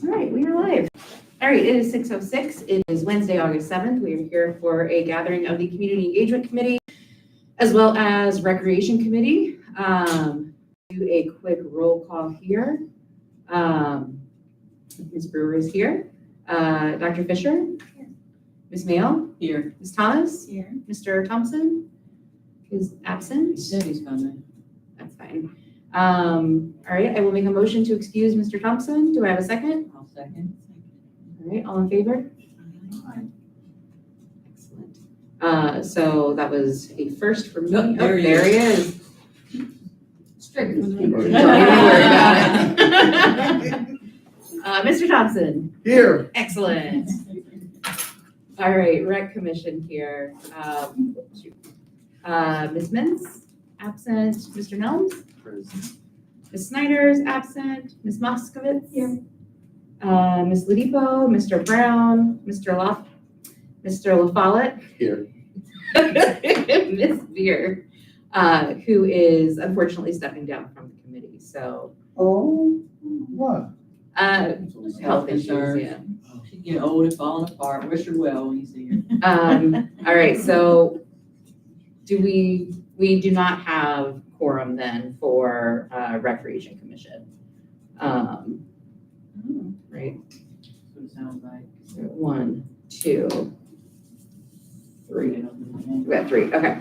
All right, we are live. All right, it is 6:06. It is Wednesday, August 7th. We are here for a gathering of the Community Engagement Committee as well as Recreation Committee. Do a quick roll call here. Ms. Brewer is here. Dr. Fisher? Here. Ms. Mayo? Here. Ms. Thomas? Here. Mr. Thompson is absent. He said he's coming. That's fine. All right, I will make a motion to excuse Mr. Thompson. Do I have a second? I'll second. All right, all in favor? Excellent. So that was a first for me. Oh, there he there he is. Straight. Don't even worry about it. Mr. Thompson. Here. Excellent. All right, Rec Commission here. Ms. Mintz, absent. Mr. Nelms? Ms. Snyder is absent. Ms. Moskovitz? Here. Ms. Ladipo, Mr. Brown, Mr. LaFollette? Here. Ms. Beer, who is unfortunately stepping down from the committee, so. Oh, what? Health issues, yeah. She's getting old and falling apart. Wish her well when you see her. All right, so we do not have quorum then for Recreation Commission. Right, That's what it sounds like. so 1, 2, 3. We got 3, okay.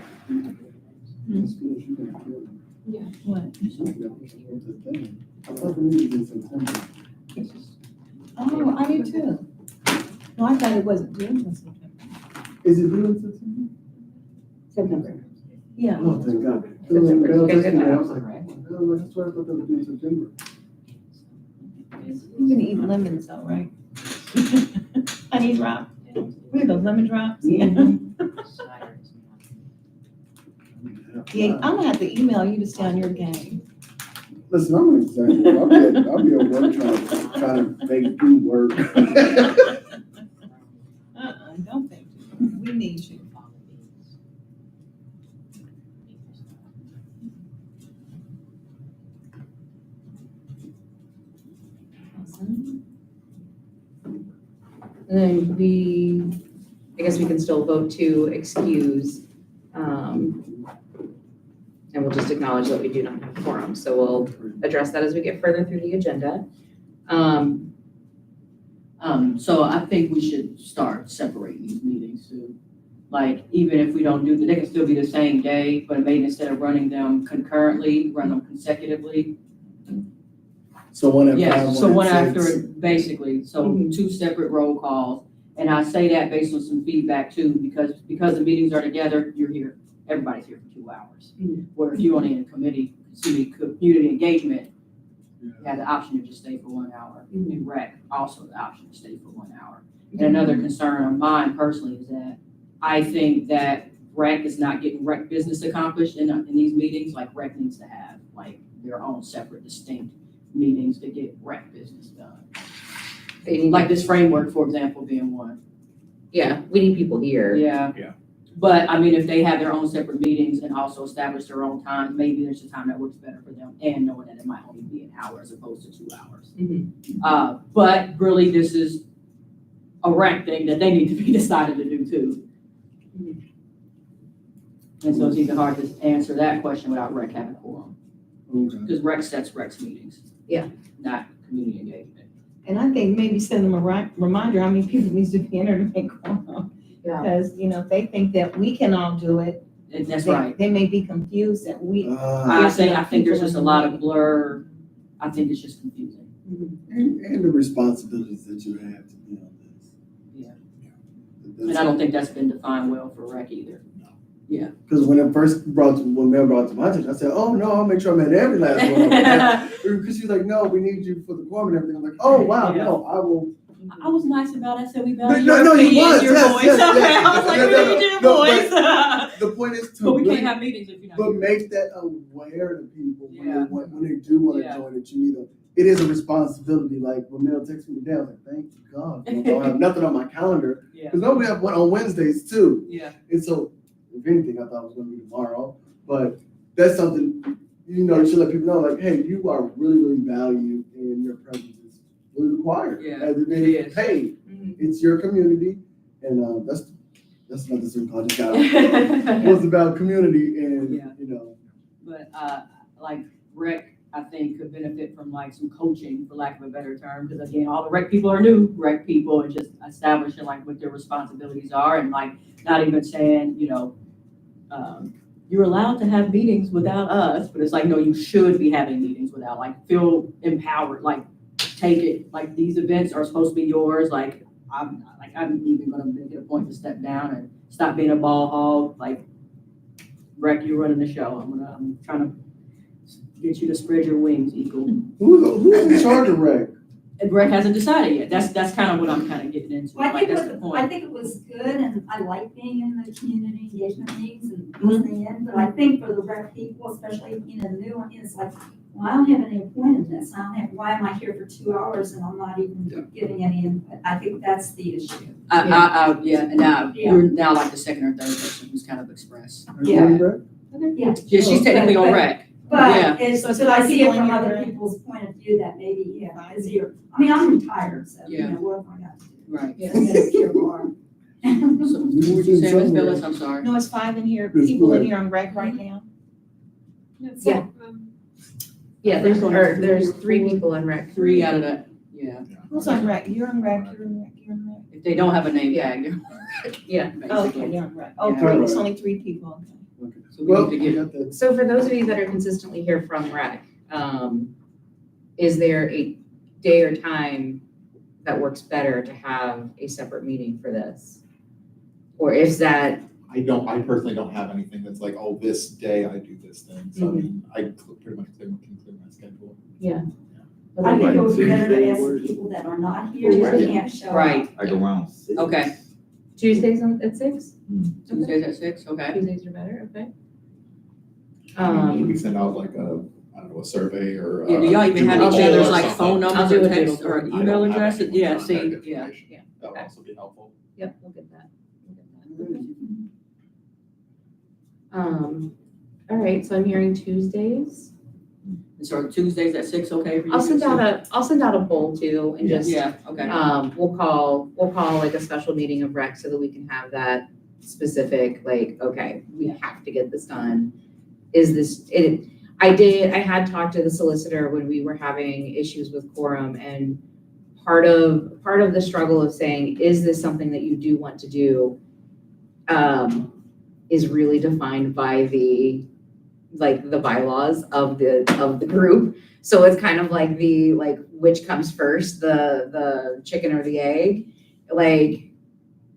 Yeah. What? I thought the meeting was in September. Oh, I do too. No, I thought it wasn't due until September. Is it due in September? September. Yeah. Oh, thank God. September. Bill Good texted me, to I was like, oh, I swear I thought that was due in September. You can eat lemons though, right? Honey drop. What are those, lemon drops? Yeah. Yeah, I'm gonna have to email you to stay on your game. Listen, I'm an executive. I'll be at work trying to make you work. Don't think you. We need you. Awesome. And then I guess we can still vote to excuse, and we'll just acknowledge that we do not have quorum. So we'll address that as we get further through the agenda. So I think we should start separating these meetings too. Like, even if we don't do, they can still be the same day, but maybe instead of running them concurrently, run them consecutively. So one at Yeah, 5, so one at after, 6. basically, so Mhm. 2 separate roll calls. And I say that based on some feedback too, because the meetings are together, you're here, everybody's here for 2 hours. Mhm. Where if you're only in community engagement, you have the option to just stay for 1 hour. In rec, also the option to stay for 1 hour. And another concern of mine personally is that I think that rec is not getting rec business accomplished in these meetings, like rec needs to have like their own separate distinct meetings to get rec business done. Like this framework, for example, being one. Yeah, we need people here. Yeah. Yeah. But I mean, if they have their own separate meetings and also establish their own time, maybe there's a time that works better for them, and knowing that it might only be an hour as opposed to 2 hours. Mhm. But really, this is a rec thing that they need to be decided to do too. Mhm. And so it's even hard to answer that question without rec having quorum, Okay. because rec sets rec's meetings. Yeah. Not community engagement. And I think maybe send them a reminder how many people needs to be in there to make quorum. Yeah. Because, if they think that we can all do it. And that's they- right. They may be confused that we. I think there's just a lot of blur. I think it's just confusing. And the responsibilities that you have to be on this. Yeah. That's- And I don't think that's been defined well for rec either. Because when Mel brought it to my attention, I said, oh, no, I'll make sure I'm at every last one. Because she's like, no, we need you for the quorum and everything. I'm like, oh, wow, Yeah. no, I will. I was nice about it. I said we No, value no, your no, opinion, you was, your yes, voice. yes, Okay, yes. I was like, No, we no, need your no, voice. The point is to But we really- can't have meetings if you're not. But here. make that aware to people Yeah. when they do want to Yeah. join it. You need it is a responsibility. Like when Mel texted me today, I was like, thank God. I don't have nothing on my calendar. Yeah. Because no, we have one on Wednesdays too. Yeah. And so, if anything, I thought it was going to be tomorrow. But that's something, you should let people know, like, hey, you are really, really valued and your presence is required. Yeah, As it it is is. paid. Mhm. It's your community, and that's another Zoom call I just got off. It was about community and, Yeah. you know. But, like rec, I think could benefit from like some coaching, for lack of a better term, because again, all the rec people are new rec people, and just establishing like what their responsibilities are, and like not even saying, you're allowed to have meetings without us, but it's like, no, you should be having meetings without, like, feel empowered, like, take it, like, these events are supposed to be yours, like, I'm even gonna make it a point to step down and stop being a ball hog, like, Rec, you're running the show, I'm trying to get you to spread your wings, Eagle. Who's in charge of rec? And Rec hasn't decided yet, that's kind of what I'm kind of getting into, Well, like, that's the I point. think it was good, and I like being in the community engagement meetings and listening in, but I think for the rec people, especially, the new one, it's like, well, I don't have any appointments, why am I here for 2 hours and I'm not even giving any input? I think that's the issue. Yeah, and now, Yeah. you're now like the second or third person who's kind of expressed. Are you on rec? Yeah. Yeah, she's technically on Rec. Yeah. But it's, So it's but I see it people from in your other rec. people's point of view that maybe, easier. I mean, I'm retired, so, Yeah. what have I got to do? Right. Yeah, I'm gonna cure bar. So, what were you saying, Ms. Phyllis? I'm sorry. No, it's 5 in here, It's people in good. here on rec right now. Yeah. Yeah, there's 3 people on rec. 3 out of that, yeah. Who's on rec? You're on rec, you're on rec, you're on rec. If they don't have a name tag, they're. Yeah. Oh, okay, basically. you're on rec. Oh, Yeah. 3, it's only 3 people, okay. Okay. So we Well, need to we get, got that. So for those of you that are consistently here from rec, is there a day or time that works better to have a separate meeting for this? Or is that, I personally don't have anything that's like, oh, this day I do this thing. So I mean, I pretty much can clear my schedule. I think it would be better to ask the people that are not here, that can't show up. right, I go around. okay. Tuesdays at 6? Tuesdays at 6, okay. Tuesdays are better, okay. Should we send out like a survey or? Yeah, do y'all even have I'll each do other's it. like I'll phone numbers do or a text doodle or poll. I email don't have addresses? any Yeah, contact see, yeah. information. Yeah. That would Okay. also be helpful. Yep, we'll get that. We'll get that. All right, so I'm hearing Tuesdays. So Tuesdays at 6, okay for you? I'll send out a poll too and just, Yeah, okay. we'll call like a special meeting of rec so that we can have that specific, like, okay, we have to get this done. Is this, I had talked to the solicitor when we were having issues with quorum, and part of the struggle of saying, is this something that you do want to do? Is really defined by the bylaws of the group. So it's kind of like which comes first, the chicken or the egg? Like,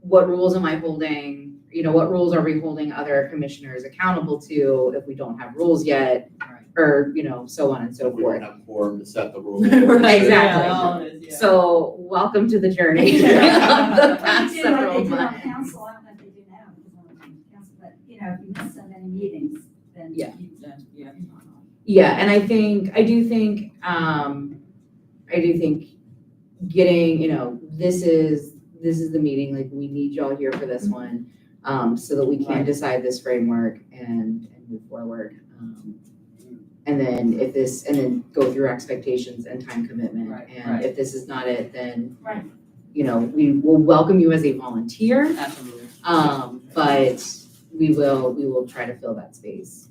what rules am I holding? What rules are we holding other commissioners accountable to if we don't have rules yet? Right. Or, so on and so We forth. don't have quorum to set the rules. Exactly. Yeah, all it is, yeah. So welcome to the journey of Yeah. the Well, past they do like several they do on months. council, I don't know if they do now, because I'm on council, but, if you miss so many meetings, then. Yeah. Yeah. Yeah, and I do think getting, this is the meeting, like, we need y'all here for this one, so that we can Right. decide this framework and move forward. And then go through expectations and time commitment. Right, And right. if this is not it, then, Right. We will welcome you as a volunteer, Absolutely. but we will try to fill that space.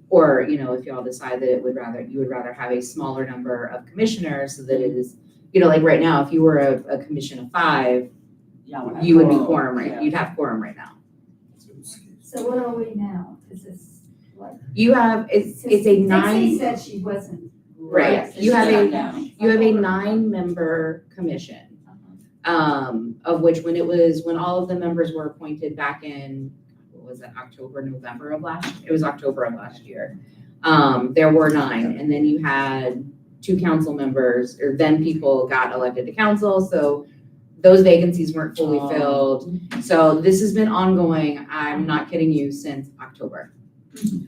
Or, if y'all decide that you would rather have a smaller number of commissioners so that it is, like right now, if you were a commission of 5, Y'all would have you would be quorum, quorum right, yeah. you'd have quorum right now. So what are we now? Is this, what? You have, it's a 9. Dixie said she wasn't. Right, Yes, you have she a- stepped down. You have a 9-member commission, of which when all of the members were appointed back in, what was it, October, November of it was October of last year. There were 9, and then you had 2 council members, or then people got elected to council, so those vacancies weren't fully Oh. filled. So this has been ongoing, I'm not kidding you, since October. So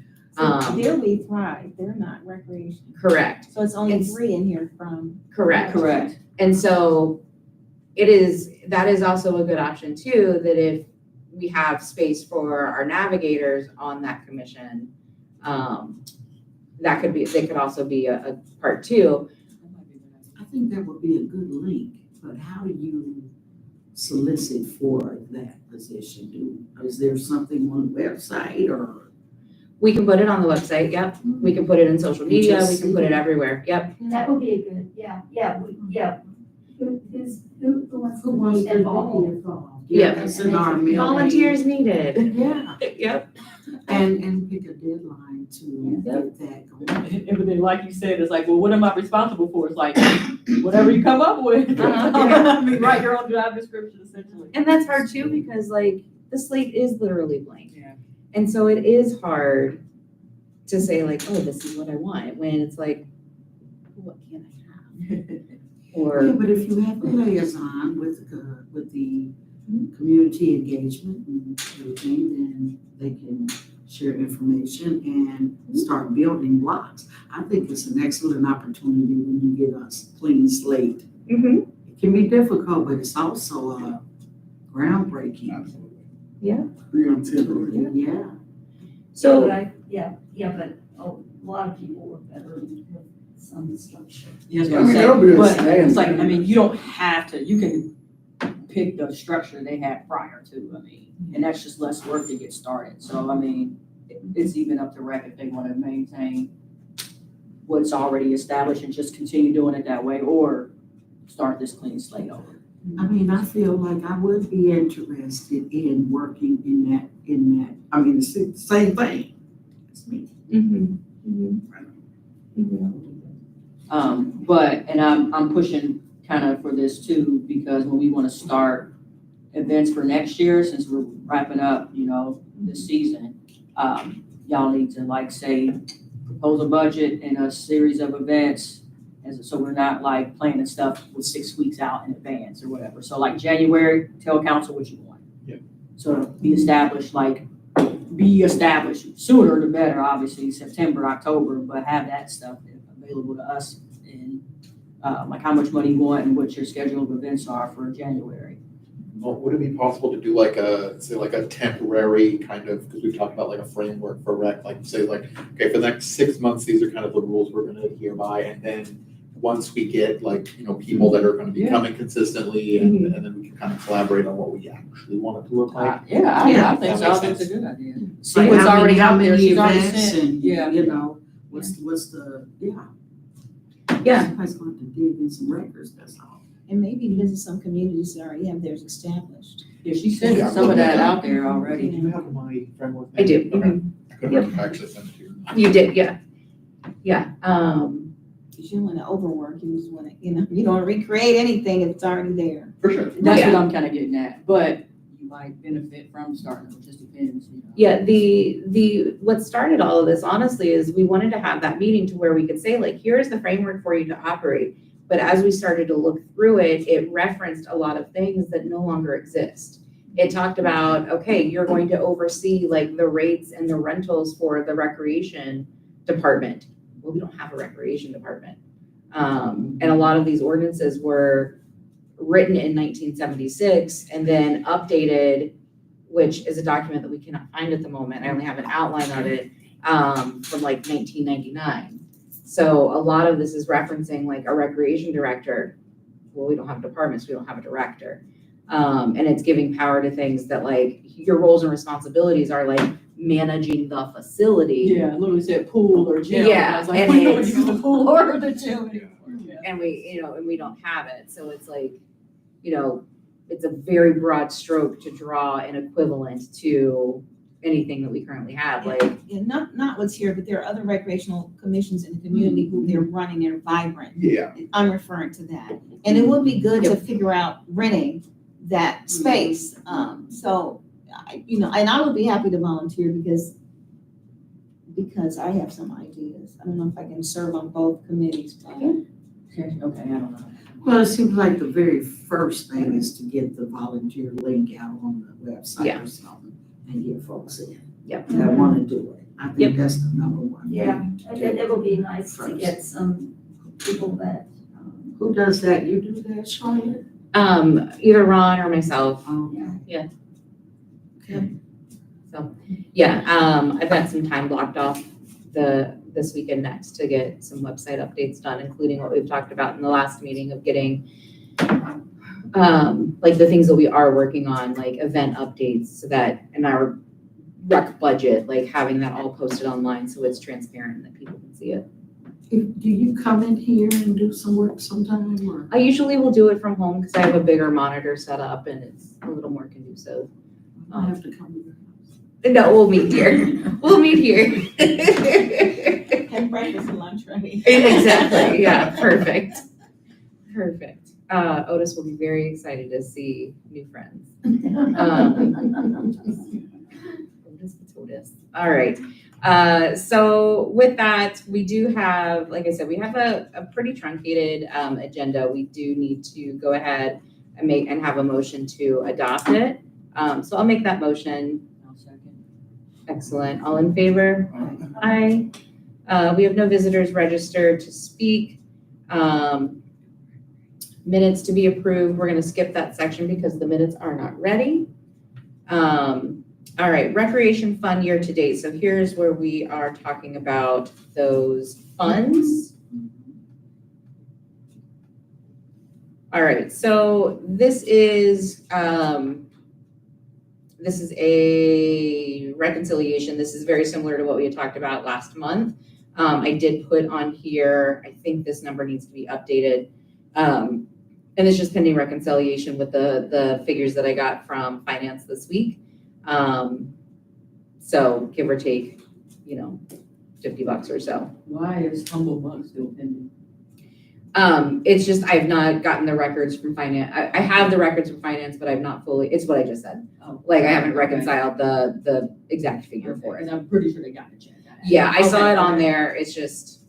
they're We Thrive, they're not recreation. Correct, So it's only It's- 3 in here from. correct. Correct. And so that is also a good option too, that if we have space for our navigators on that commission, they could also be a part 2. think that would be a good link, but how do you solicit for that position? Is there something on the website or? We can put it on the website, yep. We can put it in social media, we Just can put it see. everywhere, yep. That would be a good, yeah. Who wants Who to wants be to be involved? involved? Yeah. That's in our mailing. Volunteers needed. Yeah, Yep. and pick a deadline to get that going. And but then, like you said, it's like, well, what am I responsible for? It's like, whatever you come up with. Uh-huh. I mean, write your own job description essentially. And that's hard too, because like, the slate is literally blank. Yeah. And so it is hard to say like, oh, this is what I want, when it's like, what can I have? Yeah, Or, but if you have a liaison with the community engagement and everything, then they can share information and start building blocks. I think it's an excellent opportunity when you get a clean slate. Mhm. It can be difficult, but it's also groundbreaking. Absolutely. Creativity. Yeah. so, But a lot of people are better with some structure. Yes, I mean, there'll be a but standard. it's like, I mean, you don't have to, you can pick the structure they had prior to, I mean, and that's just less work to get started. So, I mean, it's even up to rec if they want to maintain what's already established and just continue doing it that way, or start this clean slate over. I mean, I feel like I would be interested in working in that, I mean, it's the same thing. It's me. mhm, mhm, mhm. But, and I'm pushing kind of for this too, because when we want to start events for next year, since we're wrapping up, this season, y'all need to like say, propose a budget and a series of events. So we're not like planning stuff with 6 weeks out in advance or whatever. So like January, tell council what you want. Yeah. So be established sooner the better, obviously, September, October, but have that stuff available to us in, like how much money you want and what your schedule of events are for January. Well, would it be possible to do like a temporary kind of, because we've talked about like a framework for rec, like say like, okay, for the next 6 months, these are kind of the rules we're gonna adhere by, and then once we get like, people that are gonna be Yeah. coming consistently, and then we can kind of collaborate on what we actually want it to look like. I think so. I That think makes it's a good idea. See Like what's how already out there, many she's already events sent. and, Yeah. what's the, Yeah. Somebody's going to dig in some records, that's all. And maybe visit some communities that already have theirs established. Yeah, she sent Yeah, some of that yeah. out there already. Do you have my framework? I do. Okay. I couldn't actually send it to you. You did, yeah. Yeah, Because you don't want to overwork, you just want to, you don't want to recreate anything if it's already there. For sure. That's what Yeah. I'm kind of getting at, but you might benefit from starting, it just depends, yeah, what started all of this honestly is we wanted to have that meeting to where we could say like, here's the framework for you to operate. But as we started to look through it, it referenced a lot of things that no longer exist. It talked about, okay, you're going to oversee like the rates and the rentals for the recreation department. Well, we don't have a recreation department. And a lot of these ordinances were written in 1976 and then updated, which is a document that we cannot find at the moment. I only have an outline of it from like 1999. So a lot of this is referencing like a recreation director. Well, we don't have departments, we don't have a director. And it's giving power to things that like your roles and responsibilities are like managing the facility. Yeah, it literally said pool or gym. Yeah, I was like, and we don't it's- use the pool or the gym anymore. Yeah. And we don't have it. So it's like, it's a very broad stroke to draw an equivalent to anything that we currently have, like, Yeah, not what's here, but there are other recreational commissions in the community who they're running and are vibrant. Yeah. I'm referring to that. And it would be good to figure out renting that space. So, and I would be happy to volunteer because I have some ideas. I don't know if I can serve on both committees, but. Okay, I don't know. Well, it seems like the very first thing is to get the volunteer link out on the website Yeah. or something and get folks in. Yep. That want to do it. I Yep. think that's the number one. Yeah, thing. it will be nice to First. get some people that, Who does that? You do that, Charlotte? either Ron or myself. yeah. Yeah, I've got some time blocked off the this week and next to get some website updates done, including what we've talked about in the last meeting of getting like the things that we are working on, like event updates, so that in our rec budget, like having that all posted online so it's transparent and that people can see it. Do you come in here and do some work sometime, or? I usually will do it from home because I have a bigger monitor set up and it's a little more conducive. I have to come to your house. No, we'll meet here. We'll meet here. And breakfast and lunch ready. Exactly, yeah, perfect. Perfect. Otis will be very excited to see new friends. Otis. All right. So with that, we do have, like I said, we have a pretty truncated agenda. We do need to go ahead and have a motion to adopt it. So I'll make that motion. I'll second. Excellent. All in favor? Aye. We have no visitors registered to speak. Minutes to be approved. We're going to skip that section because the minutes are not ready. All right, recreation fund year to date. So here's where we are talking about those funds. All right, so this is a reconciliation. This is very similar to what we had talked about last month. I did put on here, I think this number needs to be updated. And it's just pending reconciliation with the figures that I got from finance this week. So give or take, $50 or so. Why is Humble Bug still pending? It's just, I've not gotten the records from finance. I have the records from finance, but I've not fully, it's what I just said. Oh, Like, I haven't okay. reconciled the exact figure Okay, for it. and I'm pretty sure they got the check. Yeah, I saw Okay, it on okay. there. It's just,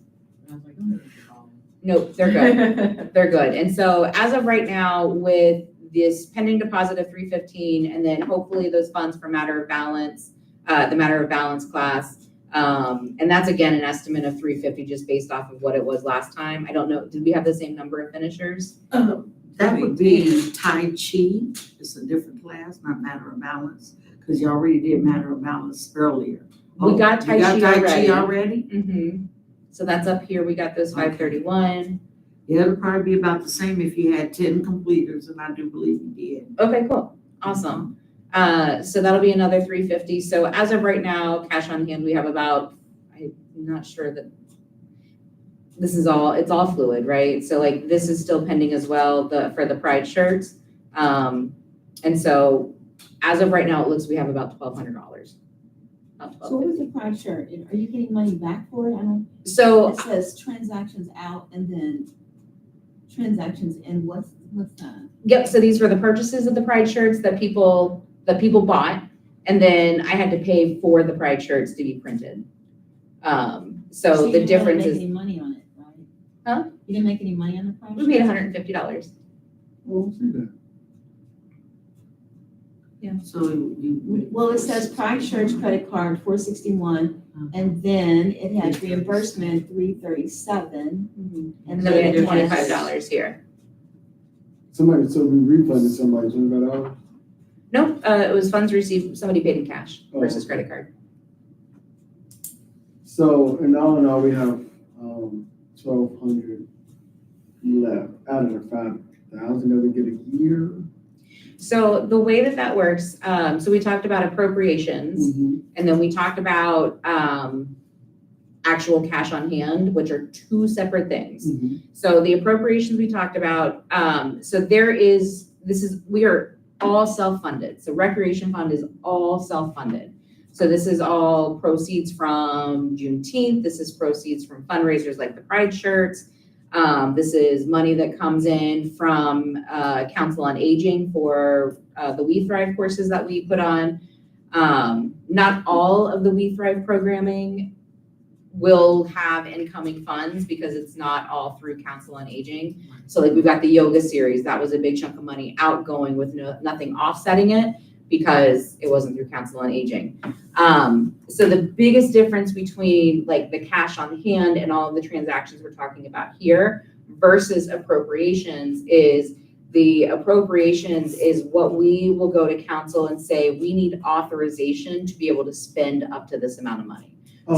I was like, oh, they're calling. nope, they're good. They're good. And so as of right now, with this pending deposit of $315, and then hopefully those funds for matter of balance, the matter of balance class, and that's again an estimate of $350 just based off of what it was last time. I don't know, did we have the same number of finishers? That would be Tai Chi. It's a different class, not matter of balance, because you already did matter of balance earlier. We got Tai You got Chi Tai already. Chi already? Mm-hmm. So that's up here. We got those 531. Yeah, it'll probably be about the same if you had 10 completers, and I do believe you did. Okay, cool. Awesome. So that'll be another $350. So as of right now, cash on hand, we have about, I'm not sure that this is all, it's all fluid, right? So like this is still pending as well, for the Pride shirts. And so as of right now, it looks we have about $1,200. About So what $1,250. is the Pride shirt? Are you getting money back for it? I don't, So it says transactions out and then transactions in, what's that? yep, so these were the purchases of the Pride shirts that people bought, and then I had to pay for the Pride shirts to be printed. So the difference You is, didn't make any money on it, right? Huh? You didn't make any money on the Pride we made shirts? $150. Well, see that. So you. Well, it says Pride shirts credit card, $461, and then it has reimbursement, $337. And And then we had it has- $25 here. Somebody, so we refunded somebody $25? Nope, it was funds received, somebody paid in cash versus Oh. credit card. So in all, we have, 1,200 left out of the 5,000 that we get a year. So the way that works, so we talked about appropriations, and then we talked about actual cash on hand, which are two separate things. So the appropriations we talked about, we are all self-funded. So recreation fund is all self-funded. So this is all proceeds from Juneteenth. This is proceeds from fundraisers like the Pride shirts. This is money that comes in from Council on Aging for the We Thrive courses that we put on. Not all of the We Thrive programming will have incoming funds because it's not all through Council on Aging. So like we've got the yoga series, that was a big chunk of money outgoing with nothing offsetting it because it wasn't through Council on Aging. So the biggest difference between like the cash on hand and all of the transactions we're talking about here versus appropriations is the appropriations is what we will go to council and say, we need authorization to be able to spend up to this amount of money.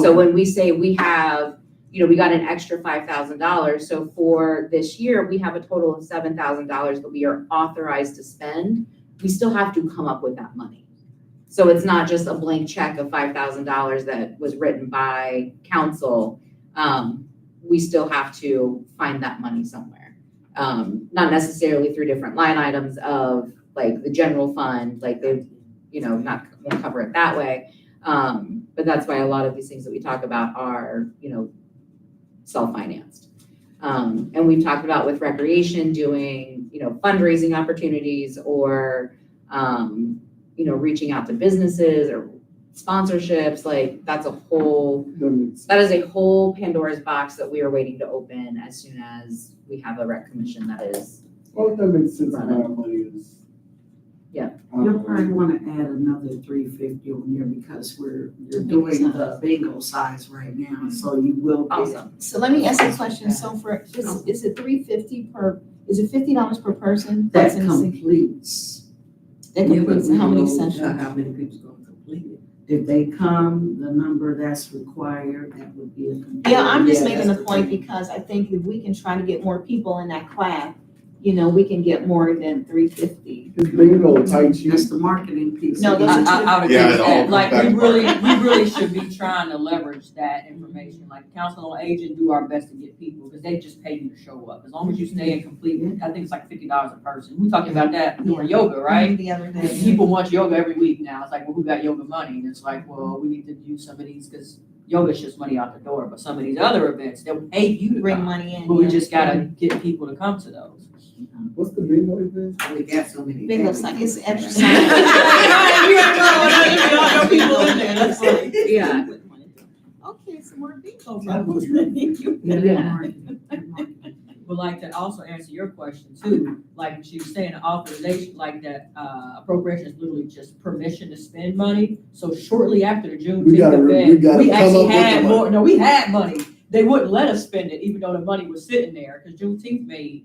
So Okay. when we say we have, we got an extra $5,000, so for this year, we have a total of $7,000 that we are authorized to spend, we still have to come up with that money. So it's not just a blank check of $5,000 that was written by council. We still have to find that money somewhere. Not necessarily through different line items of like the general fund, like they, won't cover it that way. But that's why a lot of these things that we talk about are, self-financed. And we've talked about with recreation doing, fundraising opportunities or, reaching out to businesses or sponsorships, like that is a whole Pandora's box that we are waiting to open as soon as we have a rec commission that is. Well, that makes sense. Our money is. Yeah. You'll probably wanna add another $350 on there because you're doing the bingo size right now, so you will get. Awesome. So let me ask you a question. So is it $350 is it $50 per person? That That's in the city? completes. That Yeah, but completes we how many don't know sessions? How many people's gonna complete it? If they come, the number that's required, that would be a complete. Yeah, I'm just Yeah, making that's a the point thing. because I think if we can try to get more people in that class, we can get more than $350. It's bingo, Tai Chi. That's the marketing piece. No, those are I would agree Yeah, with it all that. comes Like, back we to really should be trying to leverage that information. Like, council on aging, do our best to get people, because they just pay you to show up. As long as you stay and complete, I think it's like $50 a person. We talked about that doing yoga, right? The other day. People want yoga every week now. It's like, well, who got yoga money? And it's like, well, we need to use some of these, because yoga's just money out the door. But some of these other events, they'll pay you to Bring come. money in. But we yeah. just gotta get people to come to those. What's the bingo event? We got so many. Bingo, it's exercise. Yeah. Okay, some more bingo. Yeah, Yeah. they're marketing, they're marketing. But like to also answer your question too, like she was saying, authorization, like that appropriation is literally just permission to spend money. So shortly after the We gotta Juneteenth we event, gotta we come actually up with the had money. more, no, we had money. They wouldn't let us spend it even though the money was sitting there, because Juneteenth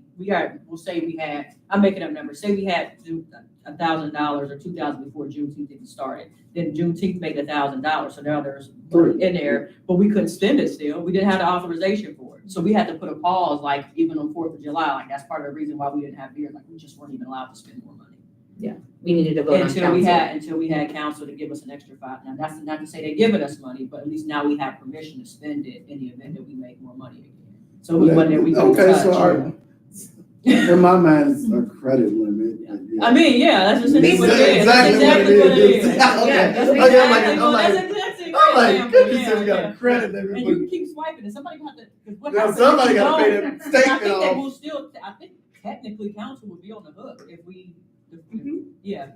we'll say we had, I'm making up numbers, say we had $1,000 or $2,000 before Juneteenth even started. Then Juneteenth made $1,000, so now there's money in there, but we couldn't spend it still. We didn't have the authorization for it. So we had to put a pause, like even on 4th of July, like that's part of the reason why we didn't have beer, like we just weren't even allowed to spend more money. We needed to vote on Until we council. had council to give us an extra $5. Now, that's not to say they're giving us money, but at least now we have permission to spend it in the event that we make more money again. So it was one that we could Okay, so touch. in my mind, it's a credit limit. Yeah. I mean, yeah, that's essentially what it is. That's Exactly what it is. Yeah, that's Okay. exactly Okay, what I'm like- that's a I'm great like, example. goodness, Yeah, we got yeah. a credit limit. And you can keep swiping it. Somebody got to, 'cause what Now, happens somebody if you gotta pay don't- them I statement think they off. will still, I think technically council would be on the hook if we, yeah.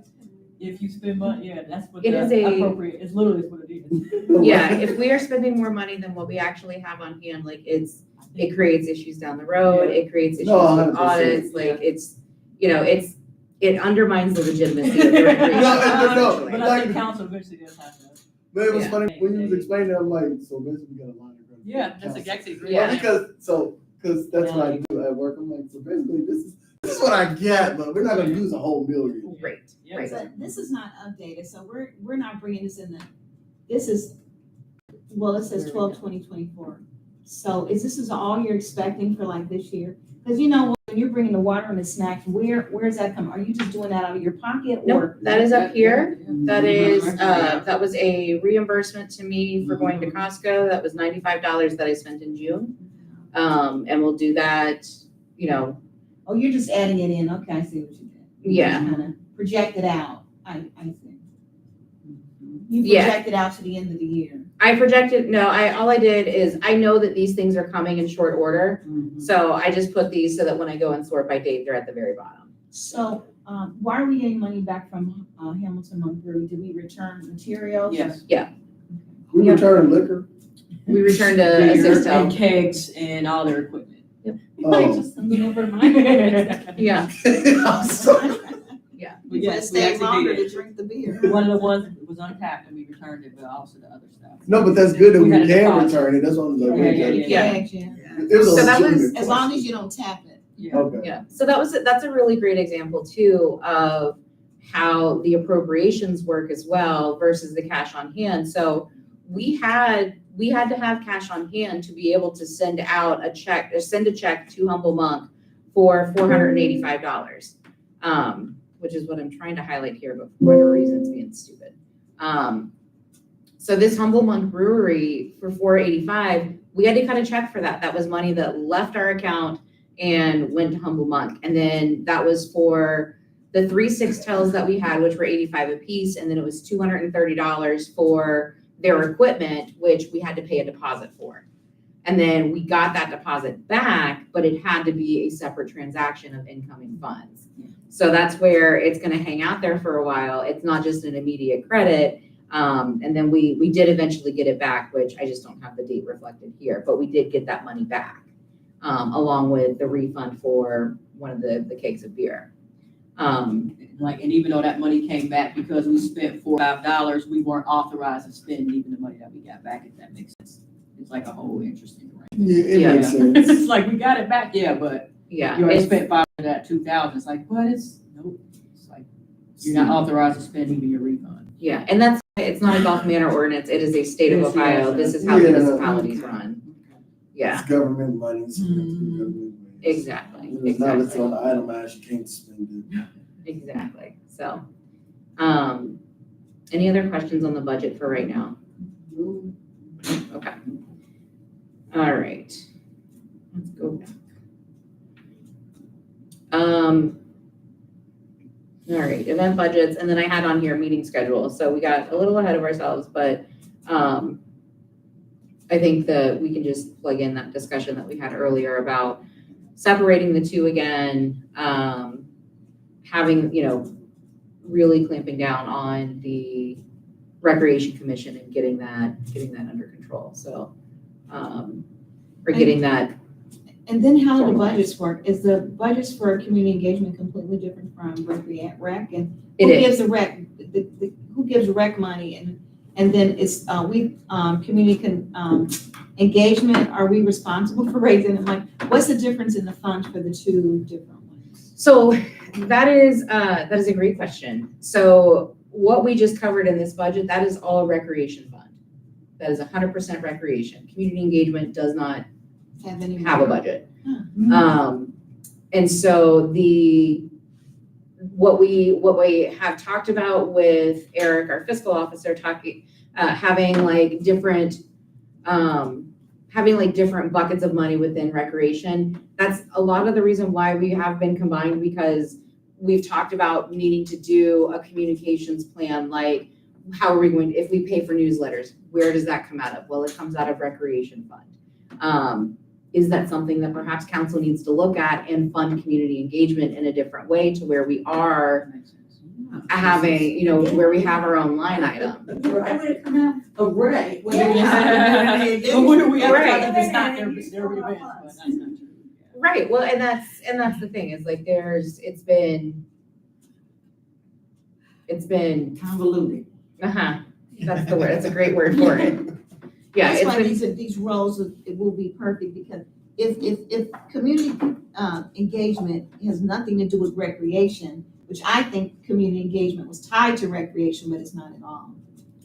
If you spend money, yeah, that's what It is the a- appropriate, it's literally what it is. Yeah, if we are spending more money than what we actually have on hand, like it creates issues down the road, it creates issues No, with 100%. audits, like it undermines the legitimacy of the recreation. No, But I think council eventually does have to. But it was Yeah. funny, when you was explaining it, I'm like, so basically we got a line of credit. Yeah, that's exactly. Yeah. Well, because that's what I do at work. I'm like, so basically this is what I get, but we're not gonna use a whole million. Right, Yeah. right. So this is not updated, so we're not bringing this in this is, well, it says 12/20/24. So this is all you're expecting for like this year? Because when you're bringing the water and the snacks, where's that coming? Are you just doing that out of your pocket or? Nope, that is up here. That is, Yeah. that was a reimbursement to me for going to Costco. That was $95 that I spent in June. And we'll do that, Oh, you're just adding it in, okay, I see what you did. Yeah. Kind of project it out, I see. You Yeah. project it out to the end of the year. all I did is, I know that these things are coming in short order. Mhm. So I just put these so that when I go and sort by date, they're at the very bottom. So, why are we getting money back from, Hamilton Montgomery? Did we return materials? Yes. We return liquor. We returned a Beer six and tow. kegs and all their equipment. Oh. Just send it over to mine. Yeah, I'm sorry. But But yes, we stay actually longer did. to drink the beer. One of the ones that was untapped and we returned it, but also the other stuff. No, but that's good that We we had a can deposit. return it. That's what I'm like. Yeah, yeah, yeah. Yeah. It was a So that was- legitimate As long question. as you don't tap it. Yeah. Okay. yeah. So that's a really great example too of how the appropriations work as well versus the cash on hand. So we had to have cash on hand to be able to send out a check to Humble Monk for $485. Which is what I'm trying to highlight here, but for whatever reason it's being stupid. So this Humble Monk Brewery for $485, we had to cut a check for that. That was money that left our account and went to Humble Monk. And then that was for the 3 6-tails that we had, which were $85 a piece. And then it was $230 for their equipment, which we had to pay a deposit for. And then we got that deposit back, but it had to be a separate transaction of incoming funds. So that's where it's gonna hang out there for a while. It's not just an immediate credit. And then we did eventually get it back, which I just don't have the date reflected here, but we did get that money back, along with the refund for one of the kegs of beer. And even though that money came back because we spent $4 or $5, we weren't authorized to spend even the money that we got back, if that makes sense. It's like a whole interesting thing. Yeah, it Yeah. makes sense. It's like, we got it back, yeah, but Yeah, you already it's- spent $5 of that $2,000. It's like, but nope. It's like, you're not authorized to spend even your refund. yeah, and it's not a Gulf Manor ordinance. It is a state of Yes, Ohio. yes, This is how yeah. municipalities run. Yeah, It's government money. So Mhm. government money. exactly, It's not listed exactly. on the itemized, you can't spend it. Exactly. So, any other questions on the budget for right now? Okay. All right. Let's go back. All right, event budgets, and then I had on here meeting schedule. So we got a little ahead of ourselves, but I think that we can just plug in that discussion that we had earlier about separating the two again, having, really clamping down on the Recreation Commission and getting that under control. So, or getting that. And then how do the Formalized. budgets work? Is the budgets for community engagement completely different from rec? And It who is. gives the rec, who gives rec money? And then it's, community engagement, are we responsible for raising the money? What's the difference in the funds for the two different ones? So that is a great question. So what we just covered in this budget, that is all recreation fund. That is 100% recreation. Community engagement does not have a budget. And so what we have talked about with Eric, our fiscal officer, having different buckets of money within recreation. That's a lot of the reason why we have been combined, because we've talked about needing to do a communications plan, like how are we going, if we pay for newsletters, where does that come out of? Well, it comes out of recreation fund. Is that something that perhaps council needs to look at and fund community engagement in a different way to where we are having, where we have our own line item? Where would it come out? Oh, right. Yeah. But what do we have Right. if it's not their events? But that's not true. Right, well, and that's the thing, is it's been, Convoluted. that's the word, that's a great word for it. Yeah, That's it's why been, these roles, it will be perfect, because if community engagement has nothing to do with recreation, which I think community engagement was tied to recreation, but it's not at all.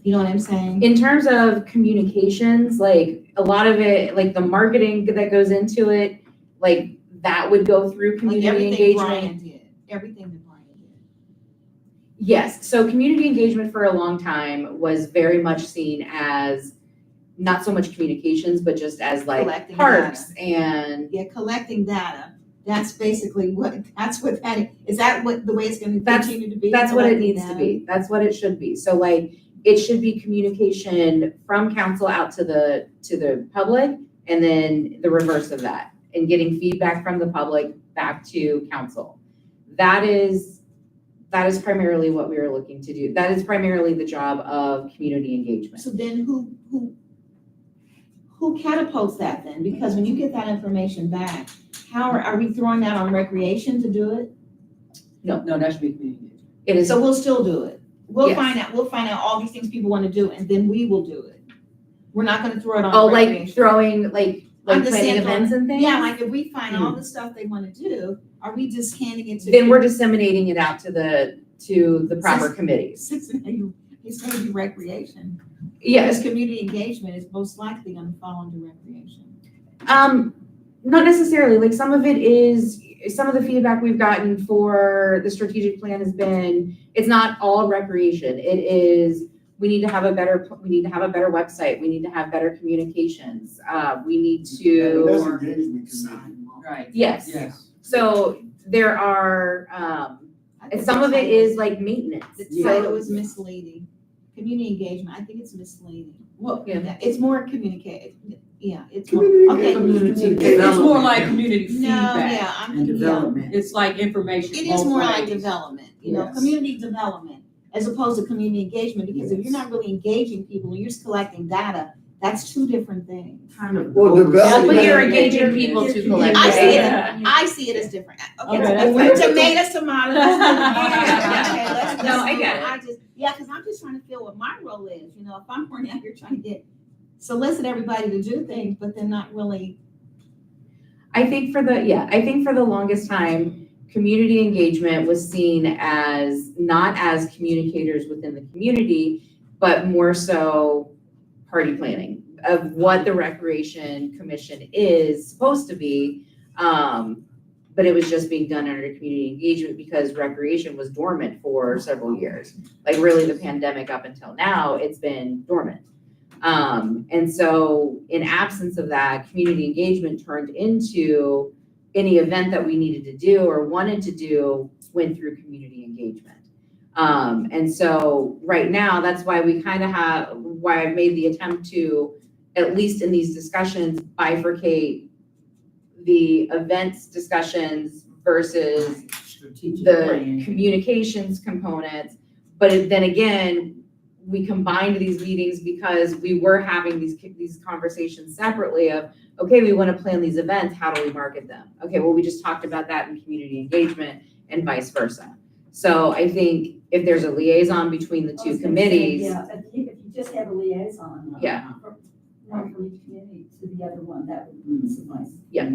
You know what I'm saying? in terms of communications, a lot of it, the marketing that goes into it, that would go through Like community everything engagement. Brian did, everything that Brian did. Yes, so community engagement for a long time was very much seen as not so much communications, but just as Collecting parks and Yeah, collecting data, that's basically that is that what the way it's gonna That's- continue to be? that's what it collecting needs to data? be. That's what it should be. So it should be communication from council out to the public, and then the reverse of that, and getting feedback from the public back to council. That is primarily what we are looking to do. That is primarily the job of community engagement. So then who catapults that then? Because when you get that information back, how are we throwing that on recreation to do it? No, that should be community engagement. It is, So we'll still do it. We'll Yes. find out all these things people wanna do, and then we will do it. We're not gonna throw it on oh, recreation. throwing, I'm planning just saying, events and things? Yeah, if we find all the stuff they wanna do, are we just handing it to? Then we're disseminating it out to the proper committees. Hey, It's gonna be recreation. Yes, Because community engagement is most likely gonna fall under recreation. not necessarily, like some of the feedback we've gotten for the strategic plan has been, it's not all recreation. It is, we need to have a better website. We need to have better communications. We need That's to, engagement committee. Sidewalk. Right. yes. Yes. So there are, and some of it is like maintenance. The title is misleading. Community engagement, I think it's misleading. Well, Yeah. It's more communicate, yeah, it's more, Community okay. engagement. it's more like community No, feedback. yeah, And development. It's like information. It is both more like ways. development, Yes. community development, as opposed to community engagement, because if you're not really engaging people and you're just collecting data, that's two different things. Kind of. Well, development- But you're engaging people to collect. I see it, Yeah. I see it as different. Okay, Okay, that's from tomatoes, tomatoes. Okay, let's- No, I get it. Because I'm just trying to feel what my role is, if I'm running out here trying to solicit everybody to do things, but they're not really. I think for the longest time, community engagement was seen as, not as communicators within the community, but more so party planning of what the Recreation Commission is supposed to be. But it was just being done under community engagement because recreation was dormant for several years. Like really the pandemic up until now, it's been dormant. And so in absence of that, community engagement turned into any event that we needed to do or wanted to do went through community engagement. And so right now, that's why why I've made the attempt to, at least in these discussions, bifurcate the events discussions versus Strategic the plan. communications components. But then again, we combined these meetings because we were having these conversations separately of, okay, we want to plan these events, how do we market them? Okay, well, we just talked about that in community engagement and vice versa. So I think if there's a liaison between the I two was gonna say, committees, Yeah, if you just have a liaison. Yeah. One from each community to the other one, that would suffice. yeah.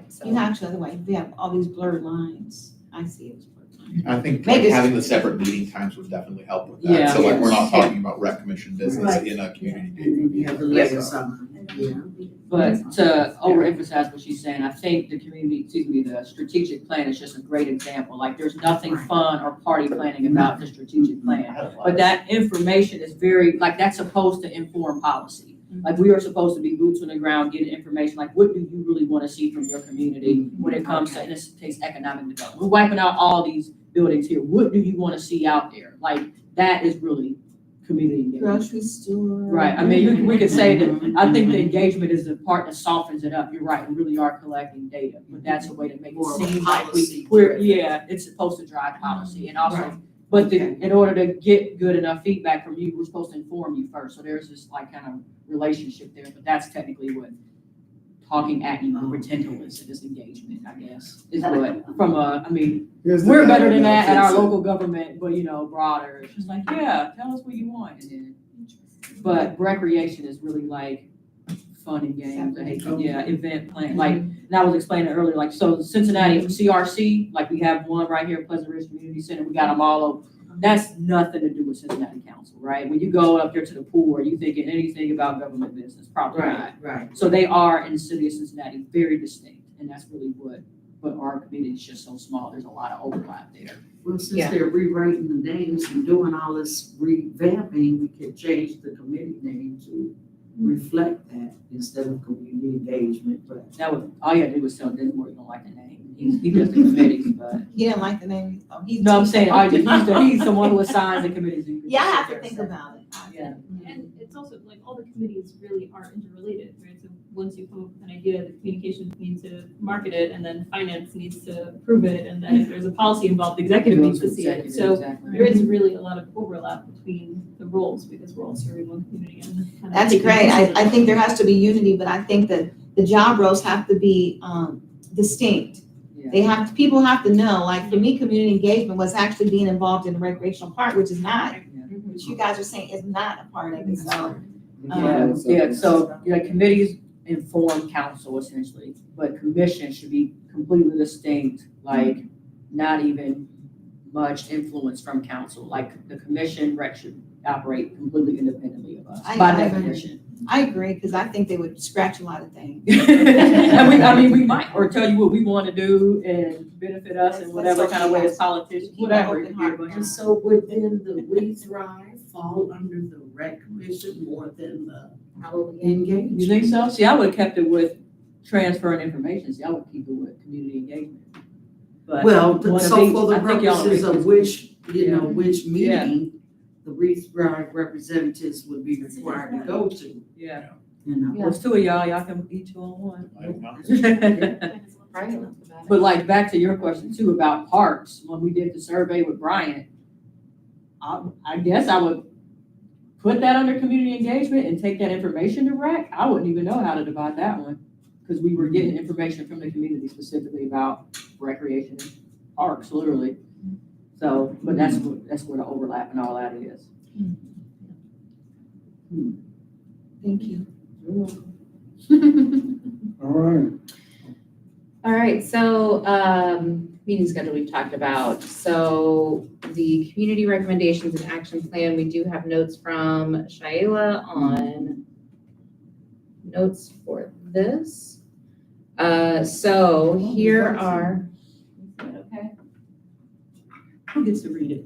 So. Actually, otherwise, we have all these blurred lines. I see it as blurred lines. I think Maybe like it's- having the separate meeting times would definitely help with that. Yeah. So like, we're not Yes. talking about rec commission business Right. in a community. And then you have the liaison, yeah. But to overemphasize what she's saying, I think the strategic plan is just a great example. Like, there's nothing Right. fun or party planning about the strategic plan. But that information is that's supposed to inform policy. Like, we are supposed to be boots on the ground, getting information, like, what do you really want to see from your community when it comes to, in this case, economic development? We're wiping out all these buildings here. What do you want to see out there? Like, that is really community engagement. Grocery store. Right, I mean, we could say that, I think the engagement is the part that softens it up. You're right, we really are collecting data, but that's a way to make it More of a seem like policy we're, driven. yeah, it's supposed to drive policy and also, Right. but Okay. in order to get good enough feedback from you, we're supposed to inform you first. So there's this like kind of relationship there, but that's technically what talking at you, pretend to listen is engagement, I guess, is what, from Here's the we're better than benefit. that at our local government, but broader, it's just like, yeah, tell us what you want, and then, but recreation is really like fun and games, event plan, like, and I was explaining earlier, like, so Cincinnati CRC, like, we have one right here at Pleasant Ridge Community Center, we got them all over. That's nothing to do with Cincinnati Council, right? When you go up there to the pool, are you thinking anything about government business? Probably not. Right. So they are in the city of Cincinnati, very distinct, and that's really but our community is just so small, there's a lot of overlap there. Well, since Yeah. they're rewriting the names and doing all this revamping, we could change the committee name to reflect that instead of community engagement, but. That would, all you gotta do is tell Dismore you don't like the name. He does the committees, but, He didn't like the name. no, I'm saying, he's the one who assigns the committees. Yeah, I have to think about it. Yeah. And it's also like all the committees really are interrelated, right? So once you come up with an idea, the communications need to market it, and then finance needs to approve it, and then if there's a policy involved, the executive needs to see it. So there is really a lot of overlap between the roles because we're all serving one community. And kind of That's taking great. pieces of I it. think there has to be unity, but I think that the job roles have to be distinct. Yeah. People have to know, like for me, community engagement was actually being involved in the recreational part, which is not, which you guys are saying is not a part of it, so. So committees inform council essentially, but commission should be completely distinct, like not even much influence from council. Like the commission, rec should operate completely independently of us, I by agree. definition. I agree, because I think they would scratch a lot of things. And we might, or tell you what we want to do and benefit us in whatever kind of way as politicians, Keep an whatever. open heart. And so would then the We Thrive fall under the rec commission more than the Probably. engagement? You think so? See, I would have kept it with transferring information. See, I would keep it with community engagement. But Well, one so each. for the I think y'all purposes agree. of which, Yeah. which Yeah. meeting the We Thrive representatives would be required to go to, Yeah, you well, it's two of y'all can each on one. I don't know. But like, back to your question too about parks, when we did the survey with Bryant, I guess I would put that under community engagement and take that information to rec. I wouldn't even know how to divide that one, because we were getting information from the community specifically about recreation and parks, literally. So, but that's where the overlap and all that is. Thank you. All right. All right, so, meeting schedule we've talked about. So the community recommendations and action plan, we do have notes from Shaila on notes for this. So here are, okay. Who gets to read it?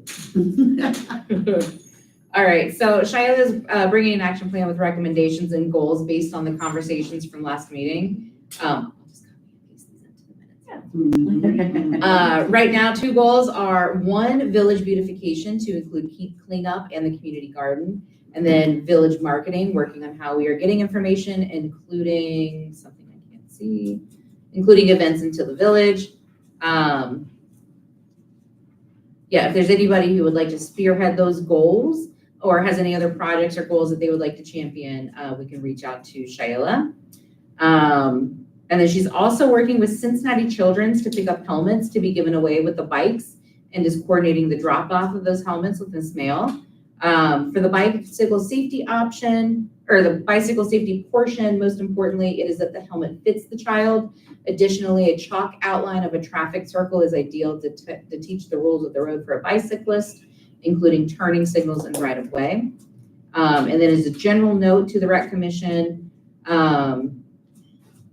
All right, so Shaila's bringing an action plan with recommendations and goals based on the conversations from last meeting. I'll just copy and paste these into the minutes. Right now, 2 goals are 1, village beautification to include cleanup and the community garden, and then village marketing, working on how we are getting information, including something I can't see, including events into the village. Yeah, if there's anybody who would like to spearhead those goals or has any other projects or goals that they would like to champion, we can reach out to Shaila. And then she's also working with Cincinnati Children's to pick up helmets to be given away with the bikes and is coordinating the drop off of those helmets with Miss Mail. For the bicycle safety option, or the bicycle safety portion, most importantly, it is that the helmet fits the child. Additionally, a chalk outline of a traffic circle is ideal to teach the rules of the road for a bicyclist, including turning signals and right of way. And then as a general note to the Rec Commission,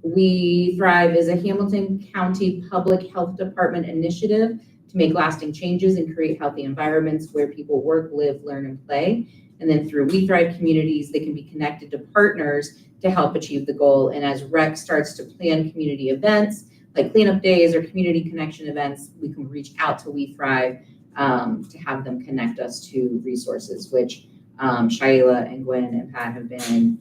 We Thrive is a Hamilton County Public Health Department initiative to make lasting changes and create healthy environments where people work, live, learn, and play. And then through We Thrive communities, they can be connected to partners to help achieve the goal. And as Rec starts to plan community events, like cleanup days or community connection events, we can reach out to We Thrive to have them connect us to resources, which Shaila and Gwen and Pat have been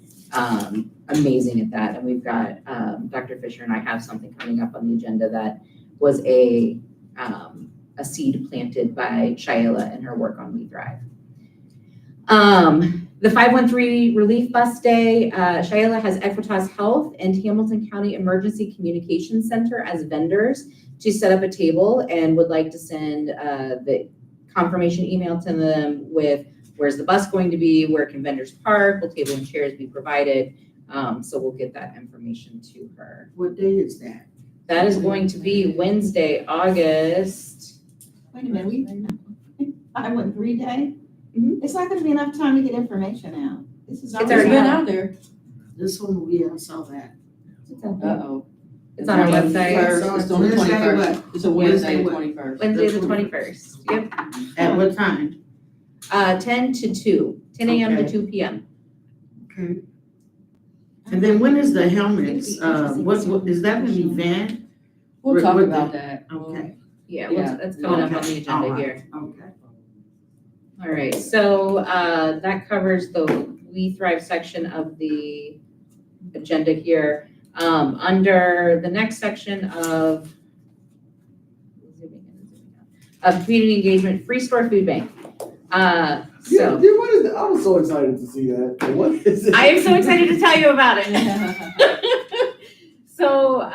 amazing at that. And we've got Dr. Fisher and I have something coming up on the agenda that was a seed planted by Shaila and her work on We Thrive. The 513 Relief Bus Day, Shaila has Equitas Health and Hamilton County Emergency Communications Center as vendors to set up a table and would like to send the confirmation email to them with where's the bus going to be, where can vendors park, will table and chairs be provided. So we'll get that information to her. What day is that? That is going to be Wednesday, August. Wait a minute, 513 day? Mhm. It's not gonna be enough time to get information out. This is It's It's already been out. out there. This one, yeah, I saw that. Uh-oh. It's on our website. It's on the Wednesday 21st. what? It's a Wednesday, Wednesday the what? 21st. Wednesday, the 21st. Yep. At what time? 10 to 2, 10 a.m. to Okay. 2 p.m. Okay. And then when is the helmets, It'd be interesting what, to see. is that an event? We'll talk With about the- that. Okay, Yeah, Yeah. that's coming up on the Okay. agenda All right. here. okay. All right, so that covers the We Thrive section of the agenda here. Under the next section of community engagement, free store food bank. Yeah, So what is that? I was so excited to see that. What is it? I am so excited to tell you about it. So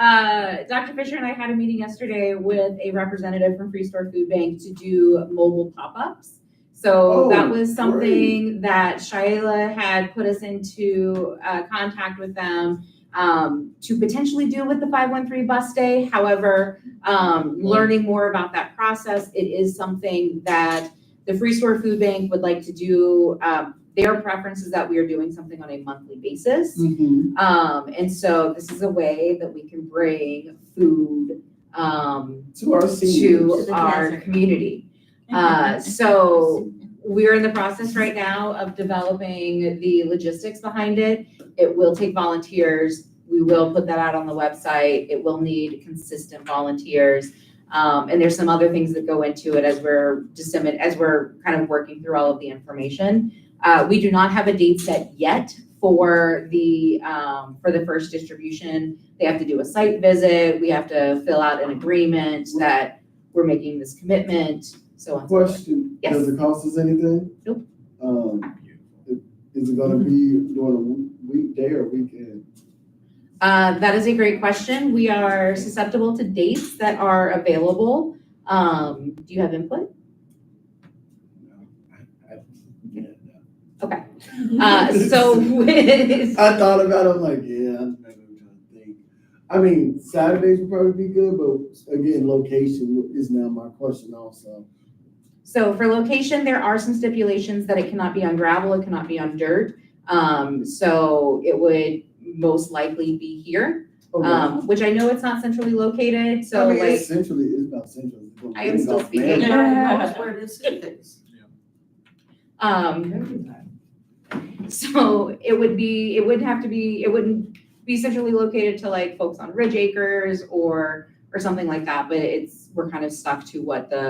Dr. Fisher and I had a meeting yesterday with a representative from Free Store Food Bank to do mobile pop-ups. So that was something that Shaila had put us into contact with them. to potentially do with the 513 bus day. However, learning more about that process, it is something that the Free Store Food Bank would like to do. Their preference is that we are doing something on a monthly basis. And so this is a way that we can bring food To our seniors. to our community. So we're in the process right now of developing the logistics behind it. It will take volunteers. We will put that out on the website. It will need consistent volunteers. And there's some other things that go into it as we're kind of working through all of the information. We do not have a date set yet for the first distribution. They have to do a site visit. We have to fill out an agreement that we're making this commitment, so on and so forth. Question, Yes. does it cost us anything? Nope. Is it gonna be during a weekday or weekend? That is a great question. We are susceptible to dates that are available. Do you have input? Okay. So with, I thought about it, I'm like, yeah, I'm trying to think. I mean, Saturdays would probably be good, but again, location is now my question also. so for location, there are some stipulations that it cannot be on gravel, it cannot be on dirt. So it would most likely be here, Okay. which I know it's not centrally located, so I mean, like, it's centrally, it's not central. I am still speaking. That's where this is. so it wouldn't be centrally located to like folks on Ridge Acres or something like that, but we're kind of stuck to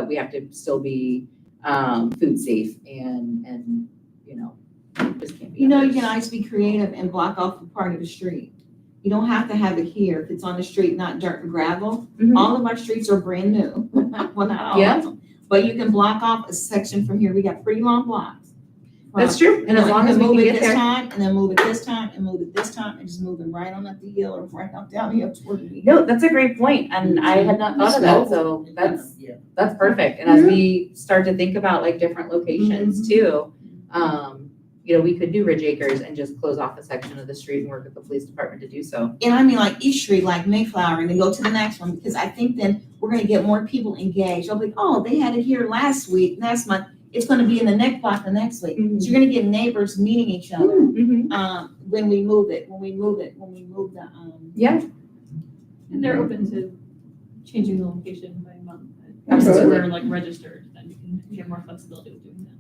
we have to still be, food safe and, just can't be. You others. can always be creative and block off a part of the street. You don't have to have it here if it's on the street, not dirt and gravel. Mhm. All of our streets are brand new. Well, not all Yeah. of them. But you can block off a section from here. We got pretty long blocks. That's true, and as long as we move can it get this there. time, and then move it this time, and move it this time, and just move it right on up the hill or right up down here toward me. No, that's a great point, and I had not thought of that, so Yeah. that's perfect. And as we start to think about like different locations too, we could do Ridge Acres and just close off a section of the street and work with the police department to do so. And I mean like East Street, like Mayflower, and then go to the next one, because I think then we're gonna get more people engaged. They'll be, oh, they had it here last month. It's gonna be in the next block the next week. Mhm. So you're gonna get neighbors meeting each other, Mhm. when we move the. Yeah, And they're open to changing the location by month. Absolutely. So they're like registered, then you can get more flexibility with doing that.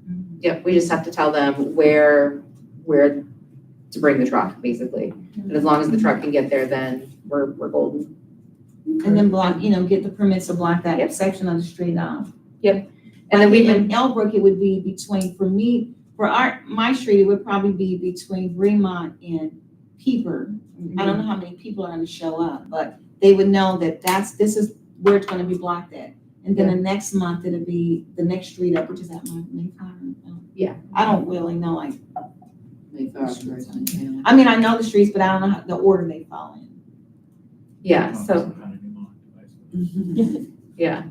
yep, we just have to tell them where to bring the truck, basically. And as long as the truck can get there, then we're golden. And then block, get the permits to block that Yep. section of the street off. And then we've been, in Elbrook, it would be between, my street, it would probably be between Fremont and Peeper. I don't know how many people are gonna show up, but they would know that this is where it's gonna be blocked at. And then the next month, it'll be the next street up, which is at Mayflower. Yeah. I don't really know, like, Mayflower's great. Yeah. I mean, I know the streets, but I don't know the order they fall in. yeah, so, yeah.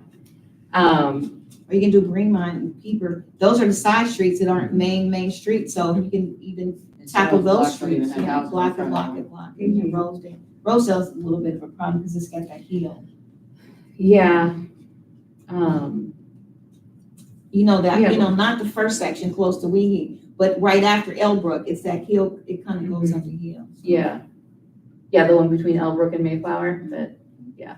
Or you can do Greenmont and Peeper. Those are the side streets that aren't main streets, so you can even tackle those streets. Yeah, block it. Mhm. Rosedale. Rosedale's a little bit of a problem because it's got that hill. Yeah. Yeah. Not the first section close to Weehee, but right after Elbrook, it's that hill, it kind of goes up the hill. Yeah. Yeah, the one between Elbrook and Mayflower, yep.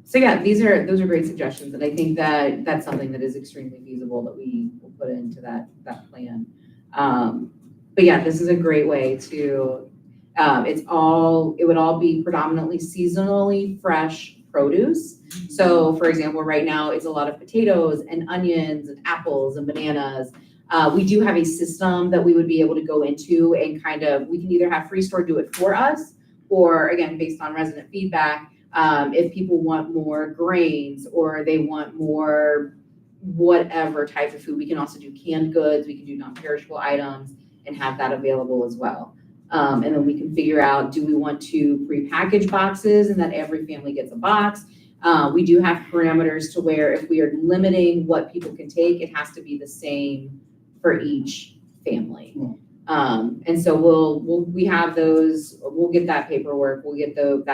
So yeah, those are great suggestions, and I think that that's something that is extremely feasible that we will put into that plan. But yeah, this is a great way to, it would all be predominantly seasonally fresh produce. So for example, right now it's a lot of potatoes and onions and apples and bananas. We do have a system that we would be able to go into and we can either have Free Store do it for us, or again, based on resident feedback, if people want more grains or they want more whatever type of food, we can also do canned goods, we can do non-perishable items and have that available as well. And then we can figure out, do we want to pre-package boxes and that every family gets a box? We do have parameters to where if we are limiting what people can take, it has to be the same for each family. And so we have those, we'll get that paperwork, we'll get those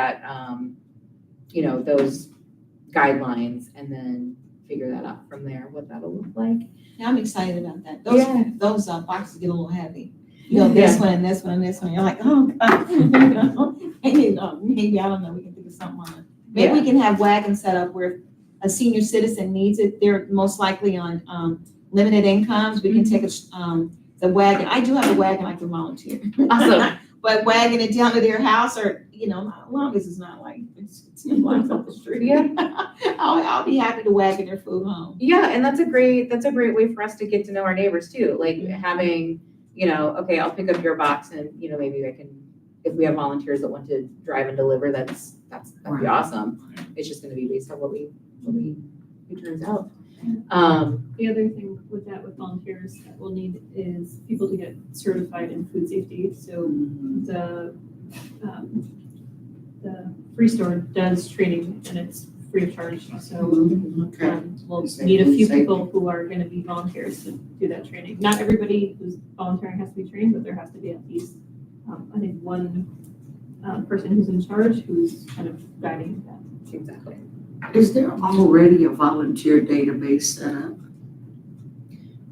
guidelines and then figure that out from there, what that'll look like. Yeah, I'm excited about that. Yeah. Those boxes get a little heavy. You know, this one and this one and this one. You're like, oh, God. Maybe, I don't know, we can think of something on it. Maybe we can have wagons set up where a senior citizen needs it. They're most likely on limited incomes. We can take the wagon. I do have a wagon I can volunteer. Awesome. But wagon it down to their house or, as long as it's not like it's 2 blocks up the street. Yeah. I'll be happy to wagon their food home. Yeah, and that's a great way for us to get to know our neighbors too. Like having, okay, I'll pick up your box and, maybe I can, if we have volunteers that want to drive and deliver, that'd be awesome. It's just gonna be based on it turns out. The other thing with volunteers that we'll need is people to get certified in food safety. So the Free Store does training and it's free of charge. So Okay. we'll need a few people who are going to be volunteers to do that training. Not everybody who's volunteering has to be trained, but there has to be at least, I think, one person who's in charge who's kind of guiding that. Exactly. Is there already a volunteer database set up?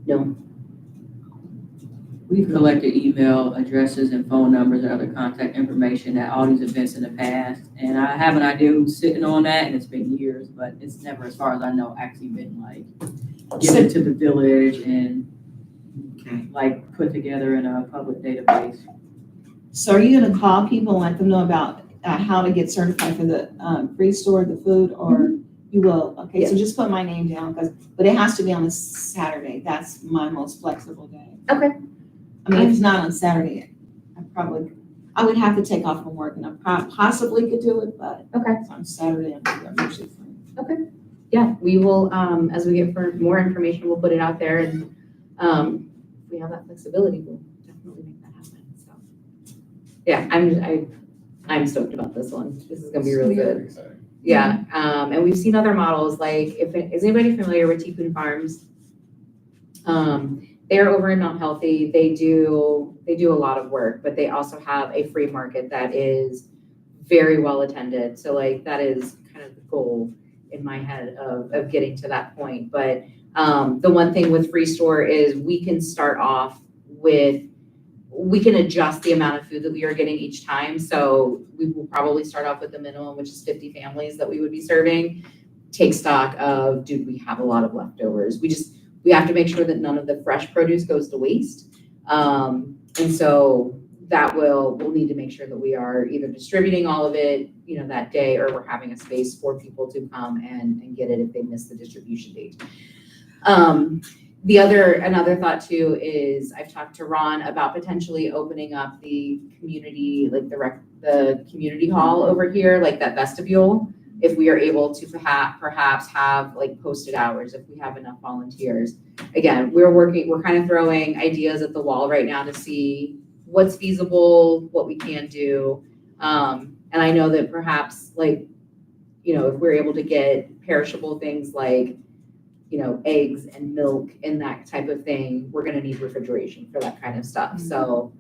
No. We've collected email addresses and phone numbers and other contact information at all these events in the past. And I have an idea who's sitting on that, and it's been years, but it's never, as far as I know, actually been given to the village and put together in a public database. So are you gonna call people and let them know about how to get certified for the Free Store, the food, or you will? Okay, so just put my name down, but it has to be on a Saturday. That's my most flexible day. Okay. I mean, if it's not on Saturday, I would have to take off from work and I possibly could do it, but it's on Saturday, I'm usually free. Yeah, we will, as we get more information, we'll put it out there and if we have that flexibility, we'll definitely make that happen. So yeah, I'm stoked about this one. This is gonna be really good. Yeah, and we've seen other models, like is anybody familiar with Ticoon Farms? They're over in Mount Healthy. They do a lot of work, but they also have a free market that is very well attended. So that is kind of the goal in my head of getting to that point. But the one thing with Free Store is we can start off we can adjust the amount of food that we are getting each time. So we will probably start off with the minimum, which is 50 families that we would be serving. Take stock of, do we have a lot of leftovers? We have to make sure that none of the fresh produce goes to waste. And so we'll need to make sure that we are either distributing all of it, that day, or we're having a space for people to come and get it if they miss the distribution date. Another thought too is I've talked to Ron about potentially opening up the community, the community hall over here, that vestibule, if we are able to perhaps have posted hours, if we have enough volunteers. Again, we're kind of throwing ideas at the wall right now to see what's feasible, what we can do. And I know that perhaps if we're able to get perishable things like eggs and milk and that type of thing, we're going to need refrigeration for that kind of stuff. So,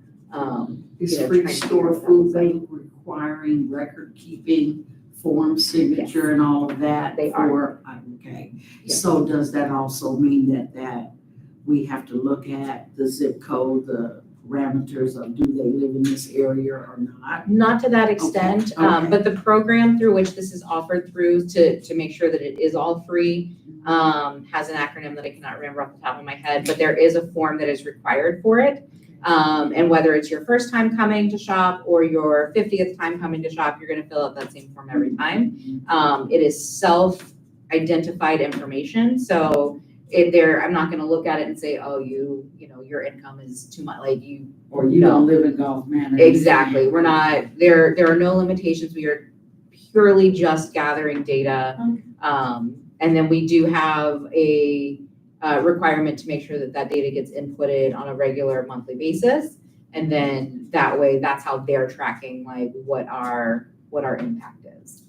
Is Free Store Food Bank requiring record keeping, form signature, and all of that? They are. Okay. Yes. So does that also mean that we have to look at the zip code, the parameters of do they live in this area or not? Not to that extent, Okay. but the program through which this is offered through to make sure that it is all free has an acronym that I cannot remember off the top of my head, but there is a form that is required for it. And whether it's your first time coming to shop or your 50th time coming to shop, you're gonna fill out that same form every time. It is self-identified information, so I'm not gonna look at it and say, oh, your income is too much, Or you don't live in Gulf Manor. Exactly, we're not, there are no limitations, we are purely just gathering data. And then we do have a requirement to make sure that data gets inputted on a regular monthly basis. And then that way, that's how they're tracking what our impact is.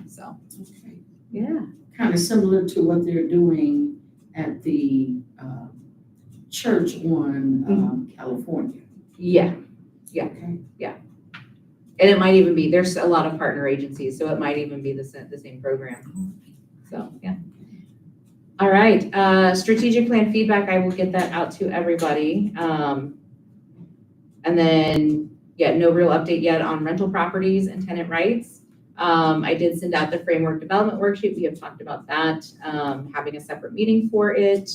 So, Okay. yeah. Kind of similar to what they're doing at the church on California. Yeah, yeah, yeah. And it might even be, there's a lot of partner agencies, so it might even be the same program. So, yeah. All right, strategic plan feedback, I will get that out to everybody. And then, yeah, no real update yet on rental properties and tenant rights. I did send out the framework development worksheet. We have talked about that, having a separate meeting for it.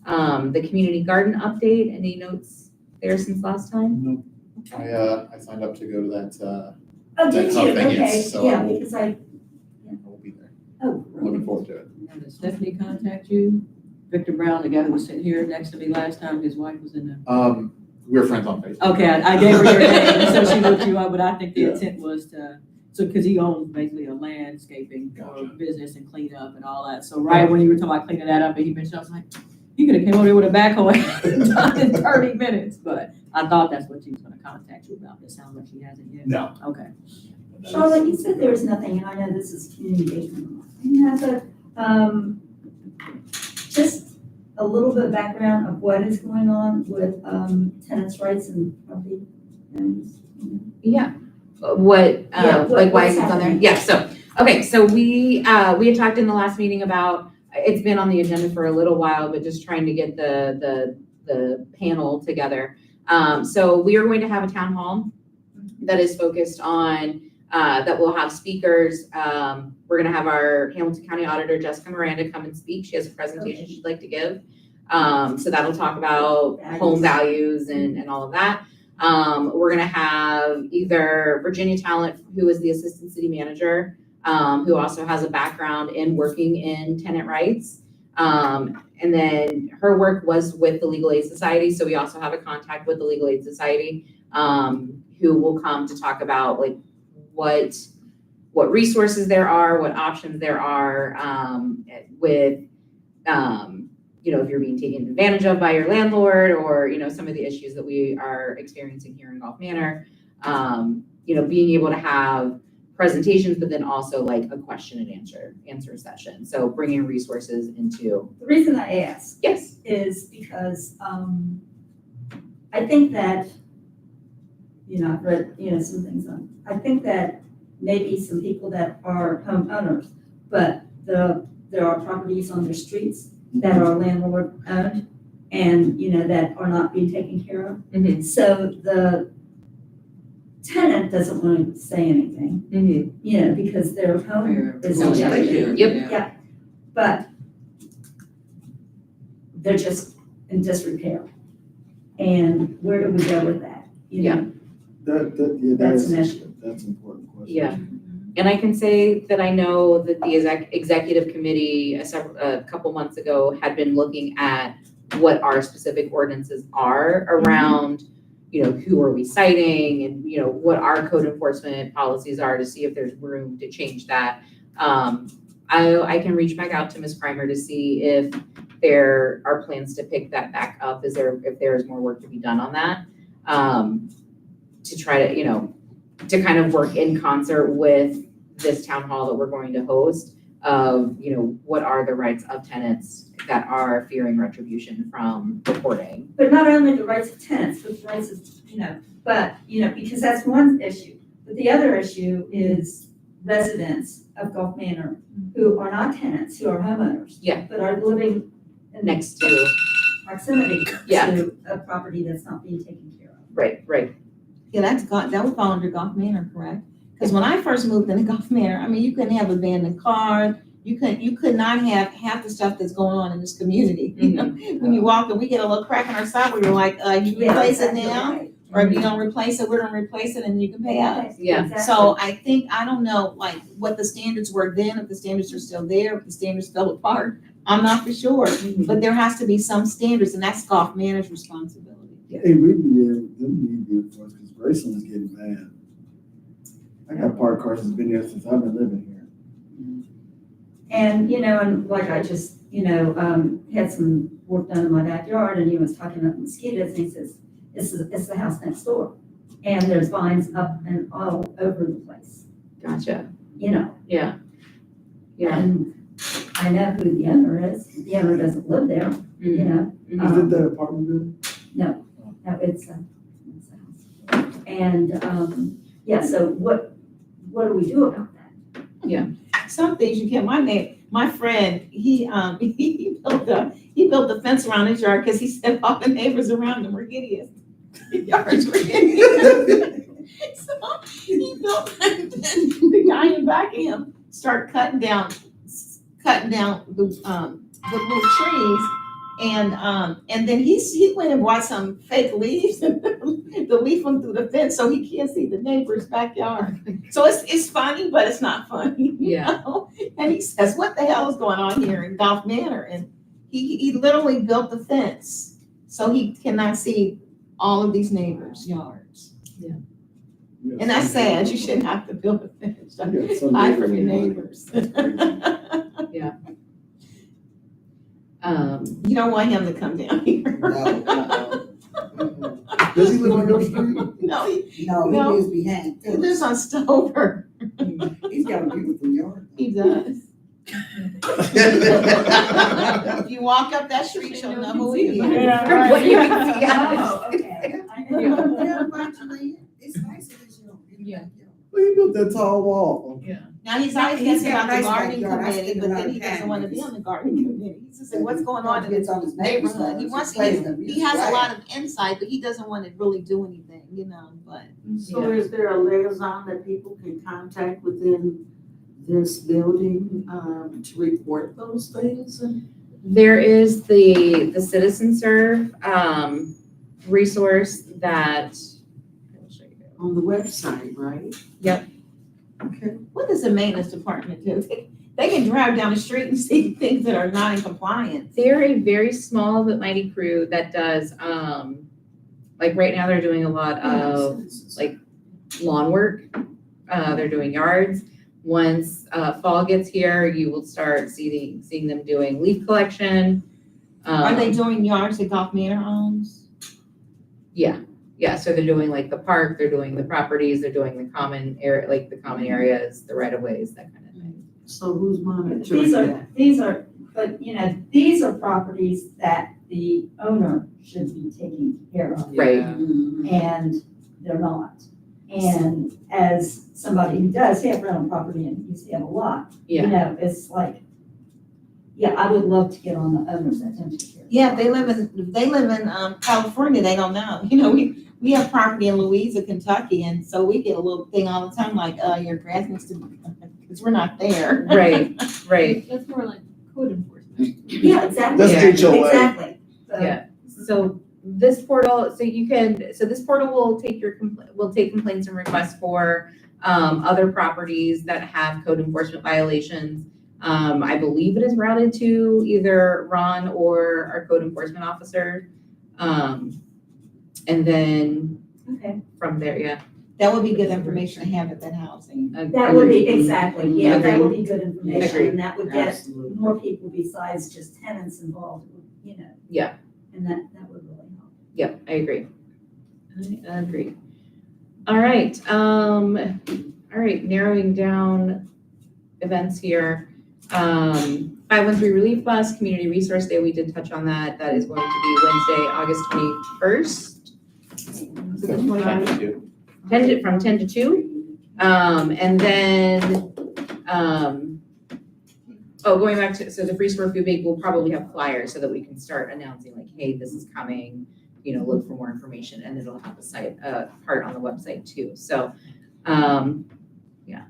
The community garden update, any notes there since last time? I signed up to go to that, Oh, did That's you? how thing is, Okay, so I yeah, will- because I, I will be there. oh, Looking forward to it. Now, did Stephanie contact you? Victor Brown, the guy who was sitting here next to me last time, his wife was in the. We're friends on Facebook. Okay, I gave her your name, so she looked you up, but I think the Yeah. intent was because he owns basically a landscaping Gotcha. business and cleanup and all that. So right when you were talking about cleaning that up, and he mentioned, I was like, you could have came over there with a backhoe and done it in 30 minutes, but I thought that's what she was gonna contact you about. It sounds like she hasn't yet. No. Okay. Charlotte, you said there was nothing, and I know this is community engagement. Yeah, but, just a little bit of background of what is going on with, tenants' rights and property owners. Yeah. What, Yeah, like why what's is it on there? happening? Yeah, so, okay, so we had talked in the last meeting about, it's been on the agenda for a little while, but just trying to get the panel together. So we are going to have a town hall that is focused on, that will have speakers. We're gonna have our Hamilton County Auditor, Jessica Miranda, come and speak. She has a presentation Okay. she'd like to give. So that'll talk about home values and all of that. We're gonna have either Virginia Talent, who is the Assistant City Manager, who also has a background in working in tenant rights. And then her work was with the Legal Aid Society, so we also have a contact with the Legal Aid Society, who will come to talk about like what resources there are, what options there are, with, you know, if you're being taken advantage of by your landlord, or, you know, some of the issues that we are experiencing here in Gulf Manor. You know, being able to have presentations, but then also like a question and answer session. So bringing resources into. The reason I ask Yes. is because, I think that, you know, I've read, you know, some things on, I think that maybe some people that are homeowners, but there are properties on their streets that are landlord owned and, you know, that are not being taken care of. Mhm. So the tenant doesn't want to say anything, you know, because their home is Oh, in yeah. jeopardy. Yep. But they're just in disrepair. And where do we go with that? You know, That's an issue. That's an important question. Yeah. And I can say that I know that the executive committee a couple months ago had been looking at what our specific ordinances are around, you know, who are we citing and, you know, what our code enforcement policies are to see if there's room to change that. I can reach back out to Ms. Primer to see if there are plans to pick that back up. If there is more work to be done on that, to try to, you know, to kind of work in concert with this town hall that we're going to host of, you know, what are the rights of tenants that are fearing retribution from reporting. But not only the rights of tenants, but the rights of, you know, because that's one issue. But the other issue is residents of Gulf Manor who are not tenants, who are homeowners. Yeah. But are living in Next to, proximity Yeah. to a property that's not being taken care of. right. Yeah, that would fall under Gulf Manor, correct? Because when I first moved into Gulf Manor, I mean, you couldn't have abandoned cars. You could not have half the stuff that's going on in this community. You know, when you walk and we get a little crack on our side, we were like, you replace it exactly now, right. or if you don't replace it, we're gonna replace it and you can pay us. Yeah. Exactly. So I think, I don't know, like, what the standards were then, if the standards are still there, if the standards fell apart, I'm not for sure. But there has to be some standards, and that's Gulf Manor's responsibility. Hey, we need to be enforced because Graceland is getting bad. I got parked cars that's been there since I've been living here. And, you know, and like I just, you know, had some work done in my backyard and he was talking about mosquitoes and he says, it's the house next door. And there's vines up and all over the place, Gotcha. you know. Yeah. And I know who the owner is. The owner doesn't live there, you know. Is it that apartment building? No, it's And, yeah, so what do we do about that? Some things you can't, my friend, he built a fence around his yard because he said all the neighbors around him were hideous. The yards were hideous. So he built, and the guy in back of him started cutting down the little trees. And then he went and bought some fake leaves to leaf them through the fence so he can't see the neighbor's backyard. So it's funny, but it's not funny. You know? And he says, what the hell is going on here in Golf Manor? And he literally built the fence so he cannot see all of these neighbors' yards. And that's sad. You shouldn't have to build a fence. Hide from your neighbors. You don't want him to come down here. Does he live on your street? No, he No, he lives behind. he lives on Stover. He's got a beautiful yard. He does. If you walk up that street, you'll know who he is. Yeah, What you can see, yeah. Oh, okay. Yeah, about your land. It's nice in his yard. Yeah. Well, he built that tall wall. Now, he's always He's asking got about the nice gardening backyard. I committee, spend but a lot then of he doesn't time want to with be his- on the gardening committee. He just said, what's going on in Gets the on his neighbor's neighborhood? He yards, wants, plays them. he has a lot of insight, but he doesn't want to really do anything, but. So is there a liaison that people can contact within this building, to report those things? There is the Citizen Serve, resource that, I will show you. On the website, right? Yep. Okay. What does the maintenance department do? They can drive down the street and see things that are not in compliance. They're a very small but mighty crew that does, like right now they're doing a lot of like lawn work. They're doing yards. Once fall gets here, you will start seeing them doing leaf collection. Are they doing yards that Golf Manor owns? Yeah, so they're doing like the park, they're doing the properties, they're doing the common area, like the common areas, the right of ways, that kind of thing. So who's monitoring that? But these are properties that the owner should be taking care of. Right. Mhm. And they're not. And as somebody who does have rental property and used to have a lot, Yeah, it's like, yeah, I would love to get on the owners that don't take care of. Yeah, if they live in California, they don't know. We have property in Louisa, Kentucky, and so we get a little thing all the time like, your grass needs to be, because we're not there. right, right. That's more like code enforcement. Yeah, exactly. That's HOA. Exactly. So- Yeah. So this portal, this portal will take complaints and requests for other properties that have code enforcement violations. I believe it is routed to either Ron or our code enforcement officer. And then Okay, from there, yeah. That would be good information to have at that housing. that would be, exactly, yeah, that would Agreed. be good information, Agreed. and that would get Absolutely. more people besides just tenants involved, Yeah. And that would really help. Yep, I agree. I agree. All right, narrowing down events here. 513 Relief Bus, Community Resource Day, we did touch on that. That is going to be Wednesday, August 21st. From 10 to 2. And then, going back to, so the Free Store Food Bank will probably have flyers so that we can start announcing like, hey, this is coming, look for more information, and it'll have a site, part on the website too. So, yeah.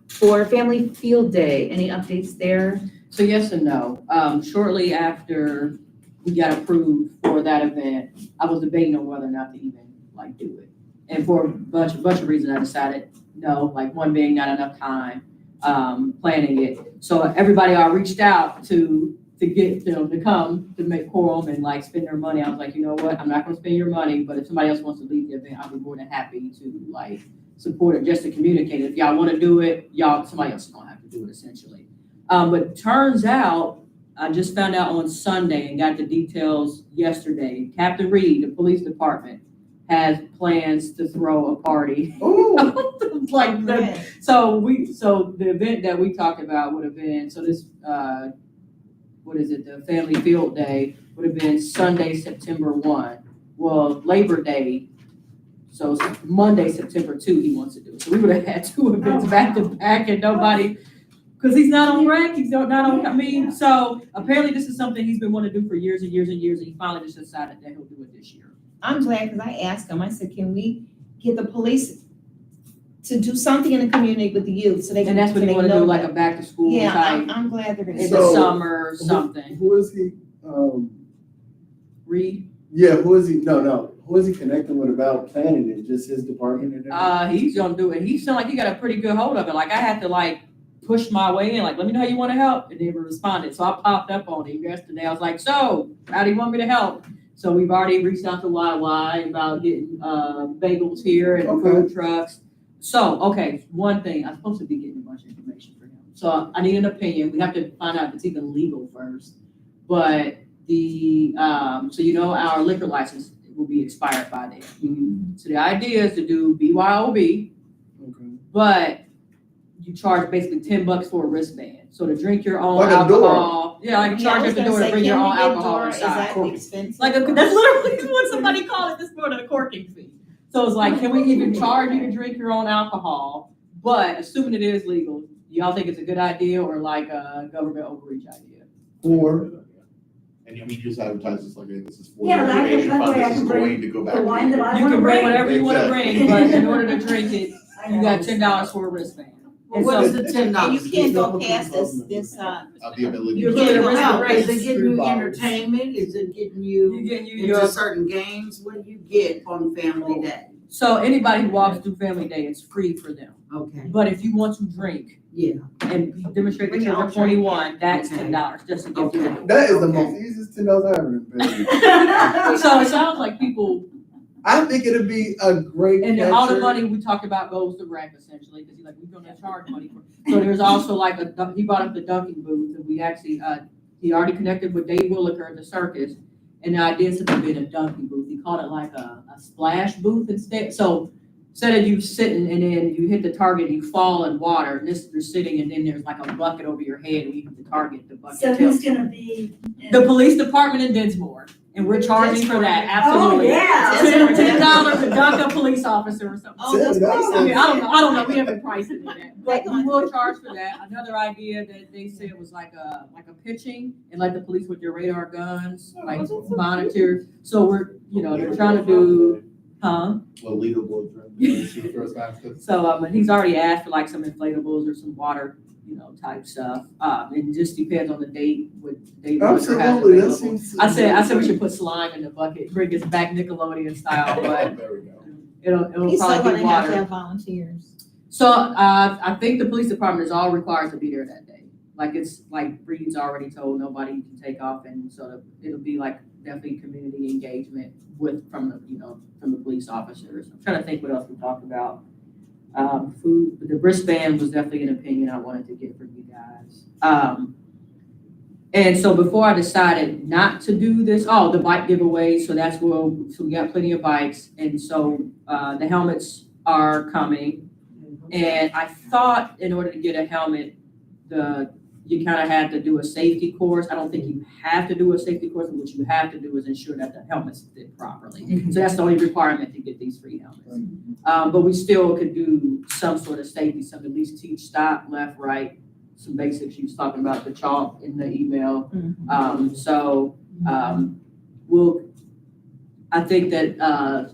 For Family Field Day, any updates there? So yes and no. Shortly after we got approved for that event, I was debating on whether or not to even do it. And for a bunch of reasons, I decided no, one being not enough time, planning it. So everybody I reached out to get them to come to make quorum and spend their money. I was like, you know what, I'm not gonna spend your money, but if somebody else wants to lead the event, I'll be more than happy to support it, just to communicate. If y'all wanna do it, somebody else is gonna have to do it essentially. But turns out, I just found out on Sunday and got the details yesterday. Captain Reed, the police department, has plans to throw a party. Oh, So the event that we talked about would have been, this, the Family Field Day would have been Sunday, September 1. Well, Labor Day So it's Monday, September 2, he wants to do it. So we would have had 2 events back to back and nobody, because he's not on rec, he's not on, I mean, so apparently this is something he's been wanting to do for years and years and years, and he finally just decided that he'll do it this year. I'm glad, because I asked him, I said, can we get the police to do something in the community with the youth, so they can. And that's what so they want to know do, like that. a back to school Yeah, type, I'm glad they're gonna. in do the So- summer or something. Who is he, Reed, yeah, who is he, no, who is he connecting with about planning it, just his department and everything? he's gonna do it. He sounded like he got a pretty good hold of it. Like I had to like push my way in, like, let me know how you want to help, and they responded. So I popped up on him yesterday. I was like, so how do you want me to help? So we've already reached out to YY about getting bagels here and Okay. food trucks. So, okay, one thing, I'm supposed to be getting a bunch of information for him. So I need an opinion. We have to find out if it's even legal first. But the, so you know, our liquor license will be expired by then. So the idea is to do BYOB, Okay. but you charge basically $10 for a wristband. So to drink your own Like a door. alcohol. Yeah, like Yeah, I charge was at the gonna door to say, bring your can we own get alcohol door? Is inside. that expensive? Like, that's literally what somebody called it this morning, a corking fee. So it's like, can we even charge you to drink your own alcohol? But assuming it is legal, y'all think it's a good idea or like a government overreach idea? Or, And I mean, you just advertise this like, hey, this is for Yeah, your but I can- education that fund, way I this is can bring going to go back. the to wine you. that I You wanna can bring bring. whatever you want to bring, but in order to drink it, you got $10 for a wristband. Well, what is the $10? And you can't go past this, The ability. You're to- looking at a Well, wrist is it getting you $3. entertainment? Is it getting You you get you into your, certain games? What do you get on family day? so anybody who walks through Family Day, it's free for them. Okay, But if you want to drink yeah, and demonstrate that Bring your you're own drink. 21, that's Okay. $10 just to get Okay. through. that is the Okay. most easiest $10 I ever paid. So it sounds like people, I think it'd be a great and then all the catcher. money we talked about goes to rec essentially, because he's like, we're gonna charge money for. So there's also like he brought up the dunking booth, and we actually, he already connected with Dave Williker at the circus. And the idea is to be a dunking booth. He called it like a splash booth instead. So instead of you sitting and then you hit the target, you fall in water, and this, you're sitting and then there's like a bucket over your head and you hit the target, the bucket So tilts. who's gonna be? in- The police department in Dinsmore, and we're charging for that, absolutely. Oh, yeah. $10 to dunk a police officer or something. Oh, that's $10. I mean, nice. I don't know, we haven't priced it yet, but we will charge for that. Another idea that they said was like a pitching, and like the police with their radar guns, like monitor. So we're, you know, they're trying to do, huh? Well, leaderboards, right? Shoot first baskets. So, he's already asked for like some inflatables or some water, you know, type stuff. It just depends on the date, what date. Absolutely, that seems. I said we should put slime in the bucket, bring us back Nickelodeon style, but There we go. it'll He's still probably be gonna have to water. have volunteers. So, I think the police department is all required to be there that day. Like it's like Reed's already told nobody can take off, and so it'll be like definitely community engagement from the police officers. I'm trying to think what else we talked about. Food, the wristband was definitely an opinion I wanted to get from you guys. And so before I decided not to do this, the bike giveaway, so we got plenty of bikes, and so the helmets are coming. And I thought in order to get a helmet, you kind of had to do a safety course. I don't think you have to do a safety course, but what you have to do is ensure that the helmets fit properly. So that's the only requirement to get these free helmets. But we still could do some sort of safety, at least teach stop, left, right, some basics. You was talking about the chalk in the email. I think that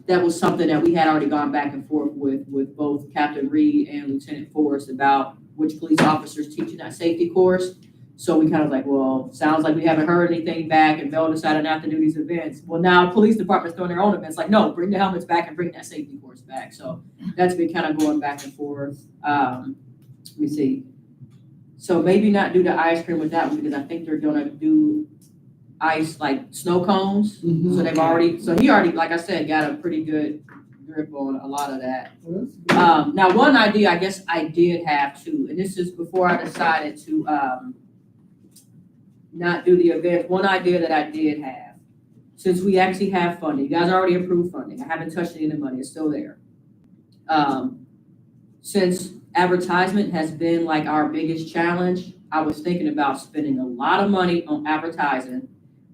that was something that we had already gone back and forth with both Captain Reed and Lieutenant Forrest about which police officers teaching that safety course. So we kind of like, well, sounds like we haven't heard anything back, and Bell decided not to do these events. Well, now police department's throwing their own events, like, no, bring the helmets back and bring that safety course back. So that's been kind of going back and forth. Let me see. So maybe not do the ice cream with that one, because I think they're gonna do ice, like snow cones. So they've already, he already, like I said, got a pretty good grip on a lot of that. Now, one idea I guess I did have too, and this is before I decided to not do the event. One idea that I did have, since we actually have funding, you guys already approved funding. I haven't touched any of the money, it's still there. Since advertisement has been like our biggest challenge, I was thinking about spending a lot of money on advertising,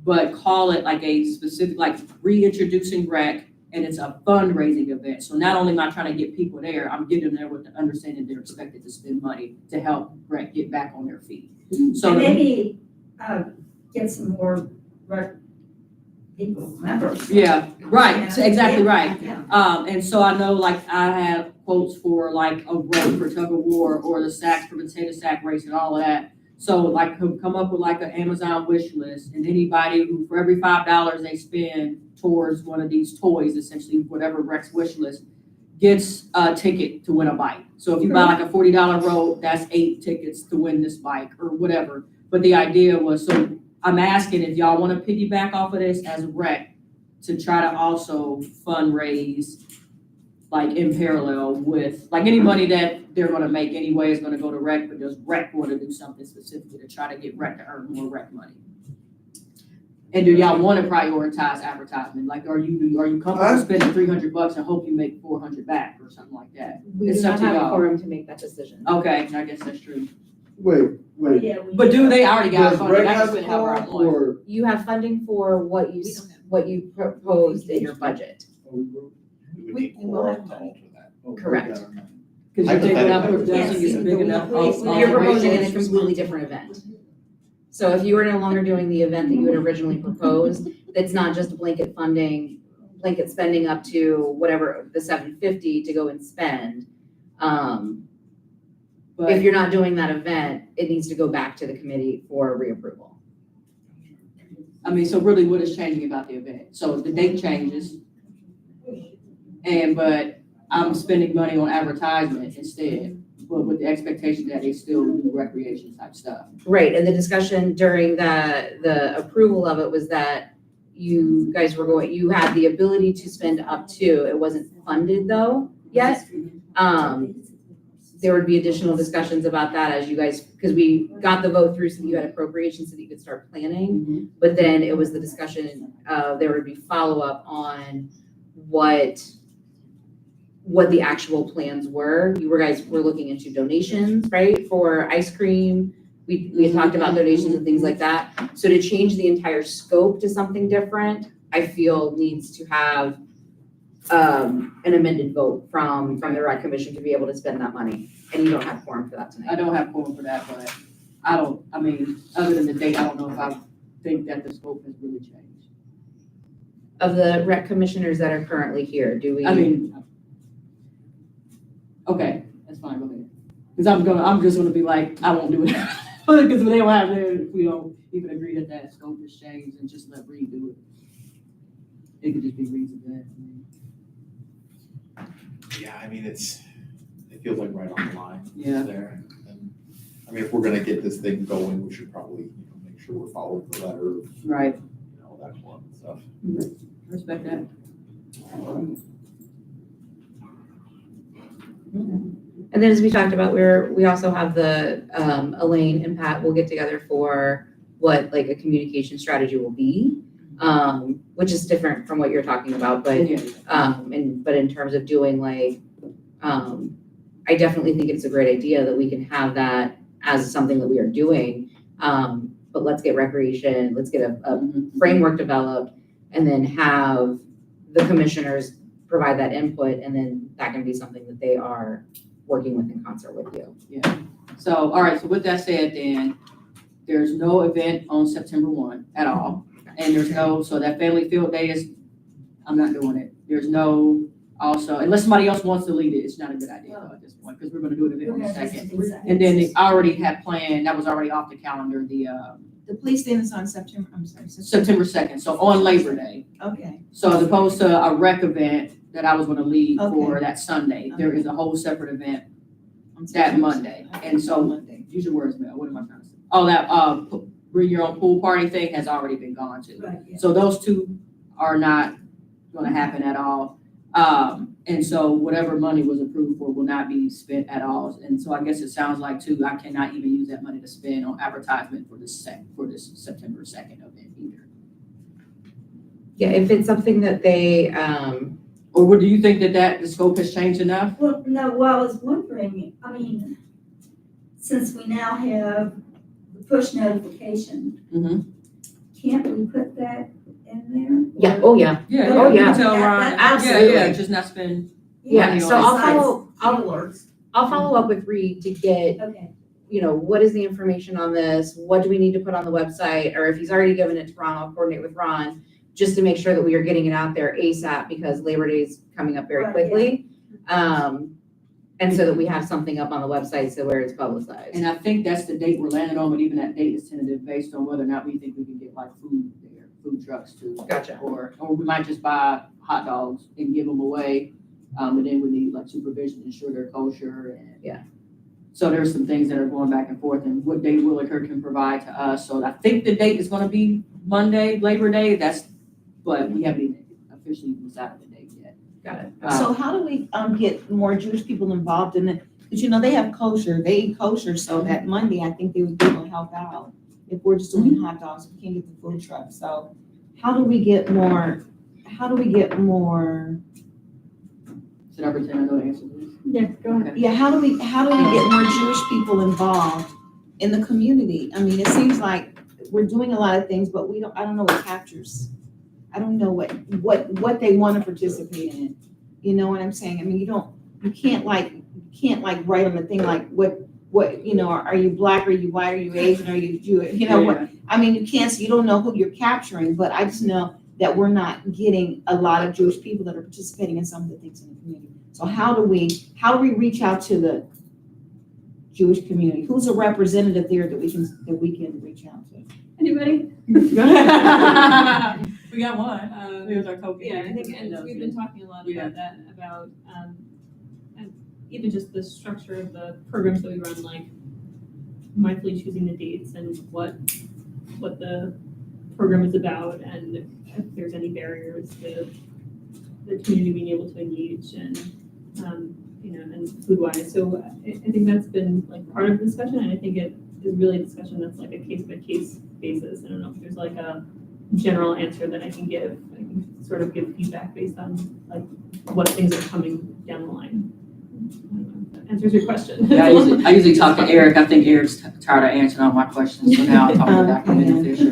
but call it like a specific, like reintroducing rec and it's a fundraising event. So not only am I trying to get people there, I'm getting them there with the understanding they're expected to spend money to help rec get back on their feet. So And maybe, get some more people, members. yeah, right, so exactly right. Yeah. And so I know like I have quotes for like a rec for tug of war or the sacks for potato sack race and all of that. So like come up with like an Amazon wish list, and anybody who, for every $5 they spend towards one of these toys, essentially whatever rec's wish list, gets a ticket to win a bike. So if you buy like a $40 rope, that's 8 tickets to win this bike or whatever. But the idea was, so I'm asking if y'all want to piggyback off of this as a rec to try to also fundraise like in parallel with, like any money that they're gonna make anyway is gonna go to rec, but does rec want to do something specifically to try to get rec to earn more rec money? And do y'all want to prioritize advertisement? Like, are you comfortable spending $300 and hope you make 400 back or something like that? We It's do up not to have a y'all. quorum to make that decision. Okay, I guess that's true. Wait, Yeah, we- But do they already got does funding? rec I can have spend however I quorum want. or? You have funding for what you, We don't have- what you proposed in your budget. We would We- need we will quorum have to money. alter that. Correct. Because you think what I'm Hypothetically. proposing is big enough. You're proposing in a completely different event. So if you were no longer doing the event that you had originally proposed, it's not just blanket funding, blanket spending up to whatever, the $750 to go and spend. If But you're not doing that event, it needs to go back to the committee for reapproval. I mean, so really what is changing about the event? So the date changes. But I'm spending money on advertisement instead, but with the expectation that they still do recreation type stuff. Right, and the discussion during the approval of it was that you guys you had the ability to spend up to, it wasn't funded though yet. There would be additional discussions about that as you guys, because we got the vote through so that you had appropriations so that you could start planning. But then it was the discussion, there would be follow-up on what the actual plans were. You guys were looking into donations, right, for ice cream. We had talked about donations and things like that. So to change the entire scope to something different, I feel needs to have an amended vote from the rec commission to be able to spend that money. And you don't have quorum for that I tonight. don't have quorum for that, but I mean, other than the date, I don't know if I think that the scope has really changed. Of the rec commissioners that are currently here, do we? I mean, okay, that's fine, go ahead. Because I'm just gonna be like, I won't do it. Because they don't have their, if we don't even agree that that scope has changed, and just let Reed do it. It could just be Reed's event. Yeah, I mean, it feels like right on the line Yeah. there. And, I mean, if we're gonna get this thing going, we should probably, make sure we're following the letter, Right, that one stuff. respect that. And then as we talked about, we also have the, Elaine and Pat will get together for what like a communication strategy will be. Which is different from what you're talking about, but, Yeah. but in terms of doing like, I definitely think it's a great idea that we can have that as something that we are doing. But let's get recreation, let's get a framework developed, and then have the commissioners provide that input, and then that can be something that they are working with in concert with you. So, all right, so with that said, then, there's no event on September 1 at all. And there's no, so that family field day is, I'm not doing it. There's no, also, unless somebody else wants to lead it, it's not a good idea though at this point, because we're gonna do an event on the second. And then they already had planned, that was already off the calendar, the, The police stand is on September, I'm sorry, September 2nd, so on Labor Day. Okay, So as opposed to a rec event that I was gonna lead for Okay. that Sunday, there is a whole separate event on that September Monday. second. And so, Monday. use your words, Mel, what am I trying to say? Oh, that, bring your own pool party thing has already been gone to. Right, yeah. So those two are not gonna happen at all. And so whatever money was approved for will not be spent at all. And so I guess it sounds like too, I cannot even use that money to spend on advertisement for this September 2nd event either. Yeah, if it's something that they, Or do you think that the scope has changed enough? Well, no, well, I was wondering, I mean, since we now have the push notification, Mhm. can't we put that in there? Yeah, oh, yeah, Yeah, Oh, yeah, you yeah. can tell Ron, Absolutely. yeah, just not spend. yeah, Money so on I'll follow up with Reed to get, Okay, what is the information on this? What do we need to put on the website? Or if he's already given it to Ron, I'll coordinate with Ron, just to make sure that we are getting it out there ASAP, because Labor Day is coming up very Right, quickly. And so that we have something up on the website, so where it's publicized. And I think that's the date we're landing on, but even that date is tentative based on whether or not we think we can get like food there, food trucks too. Gotcha. Or we might just buy hot dogs and give them away. And then we need like supervision to ensure they're kosher and. Yeah. So there's some things that are going back and forth and what date Williker can provide to us. So I think the date is gonna be Monday, Labor Day, but we haven't even officially decided the date yet. Got it. So how do we, get more Jewish people involved in it? Because, they have kosher, they eat kosher, so that Monday, I think they would be able to help out. If we're just doing hot dogs, we can't get the food truck, so how do we get more? Should I pretend I know the answer to this? Yeah, go ahead. Yeah, how do we get more Jewish people involved in the community? I mean, it seems like we're doing a lot of things, but I don't know what captures. I don't know what they want to participate in. You know what I'm saying? I mean, you can't write on the thing like what, are you black, are you white, are you Asian, are you Jewish? What, I mean, you don't know who you're capturing, but I just know that we're not getting a lot of Jewish people that are participating in some of the things in the community. So how do we reach out to the Jewish community? Who's a representative there that we can reach out to? Anybody? We got one. Here's our token. Yeah, I think, and we've been talking a lot about that, about, and even just the structure of the programs that we run, like mindfully choosing the dates and what the program is about, and if there's any barriers to the community being able to engage and, and food-wise. So I think that's been like part of the discussion, and I think it is really a discussion that's like a case-by-case basis. I don't know if there's like a general answer that I can give. I can sort of give feedback based on like what things are coming down the line. I don't know if that answers your question. Yeah, I usually talk to Eric. I think Eric's tired of answering all my questions, so now I'll talk to Dr. Minnie Fisher.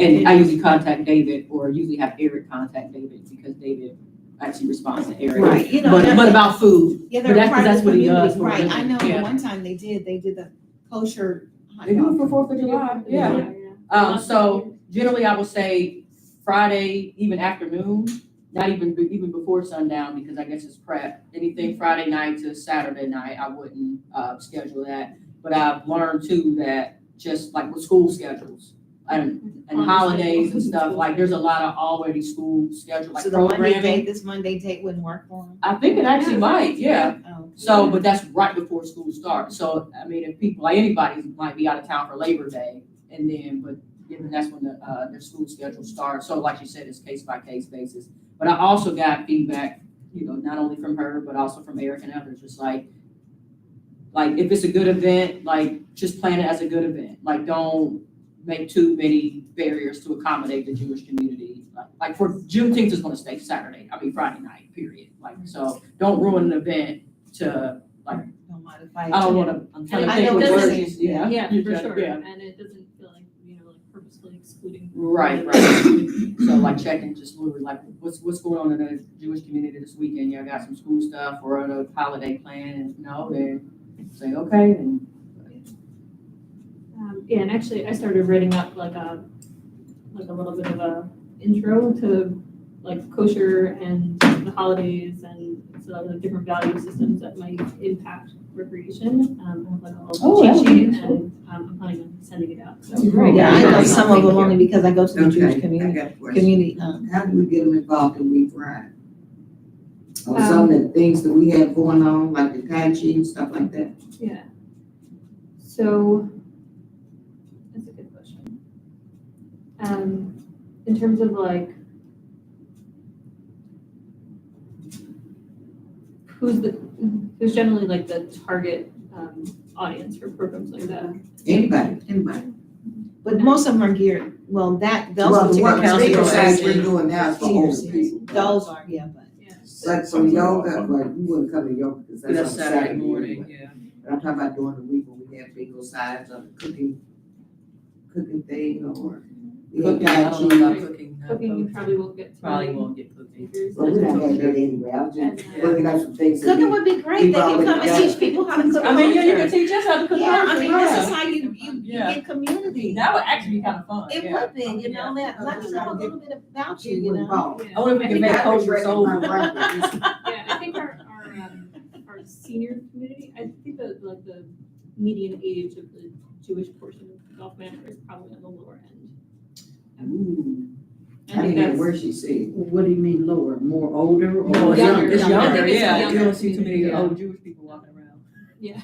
And I usually contact David, or usually have Eric contact David, because David actually responds to Eric. Right, But about food. Yeah, But they're part of that's the what he community, does for a right? living. I know Yeah. one time they did the kosher hot They do it dog. for 4th of July, yeah. So generally I will say Friday, even afternoon, not even before sundown, because I guess it's prep. Anything Friday night to Saturday night, I wouldn't schedule that. But I've learned too that just like with school schedules and holidays and stuff, like there's a lot of already school schedule, like So the programming. this Monday date wouldn't work for them? I think it actually might, yeah. Oh. So, but that's right before school starts. So, I mean, if people, like anybody might be out of town for Labor Day, and then, but that's when their school schedule starts. So like you said, it's case by case basis. But I also got feedback, not only from her, but also from Eric and others, just like if it's a good event, like just plan it as a good event. Like don't make too many barriers to accommodate the Jewish community. Like for Juneteenth is going to stay Friday night, period. Like, so don't ruin an event to like, Don't modify it. I don't want to, I'm trying to I think know what what you're words saying. is, yeah. Yeah, for sure. Yeah. And it doesn't feel like, like purposefully excluding. Right. So like checking just literally like what's going on in the Jewish community this weekend? Yeah, I got some school stuff or a holiday plan, and then say okay. And Yeah, and actually I started writing up like a little bit of a intro to like kosher and the holidays and so the different value systems that might impact recreation. I have like a Oh, little that cheat would be sheet, and I'm planning on sending it out. So great. Yeah, I know Thank some of them you. only because I go to the Jewish Okay, I community, got a question. How do we get them involved in We Thrive? Or some of the things that we have going on, like the Tai Chi and stuff like that? Yeah. So that's a good question. In terms of like who's generally like the target audience for programs like that? Anybody. but most of them are geared, well, those Well, are the one counselor exercise we're assistant. doing now is for older people. Those are, yeah, but. Yeah. Like for yoga, well, you wouldn't come to yoga because that's on that's Saturday Saturday morning, anyway. yeah. But I'm talking about during the week when we have bingo sides or cooking thing or Cooking, I don't know about cooking. Cooking, you probably won't get. too Probably many won't get cooking. figures. Well, we're not gonna do it anyway, I was just looking at some things. that Cooking we- would be great, they we've can already come and done. teach people how to cook. I mean, yeah, you culture. can teach us how to cook. Yeah, I mean, this is yeah. how you Yeah. get community. That would actually be kind of fun. It yeah. would be, you know, let us know a little bit about you, you know. involved. Yeah. I wonder if we can make culture so. Yeah, I think our senior community, I think that like the median age of the Jewish portion of Gulf Manor is probably on the lower end. I think that's. Where she said. What do you mean lower, more older or? No, it's Younger, younger, it's younger. I younger, think it's yeah. younger You don't see too many community, old Jewish people walking around. Yeah.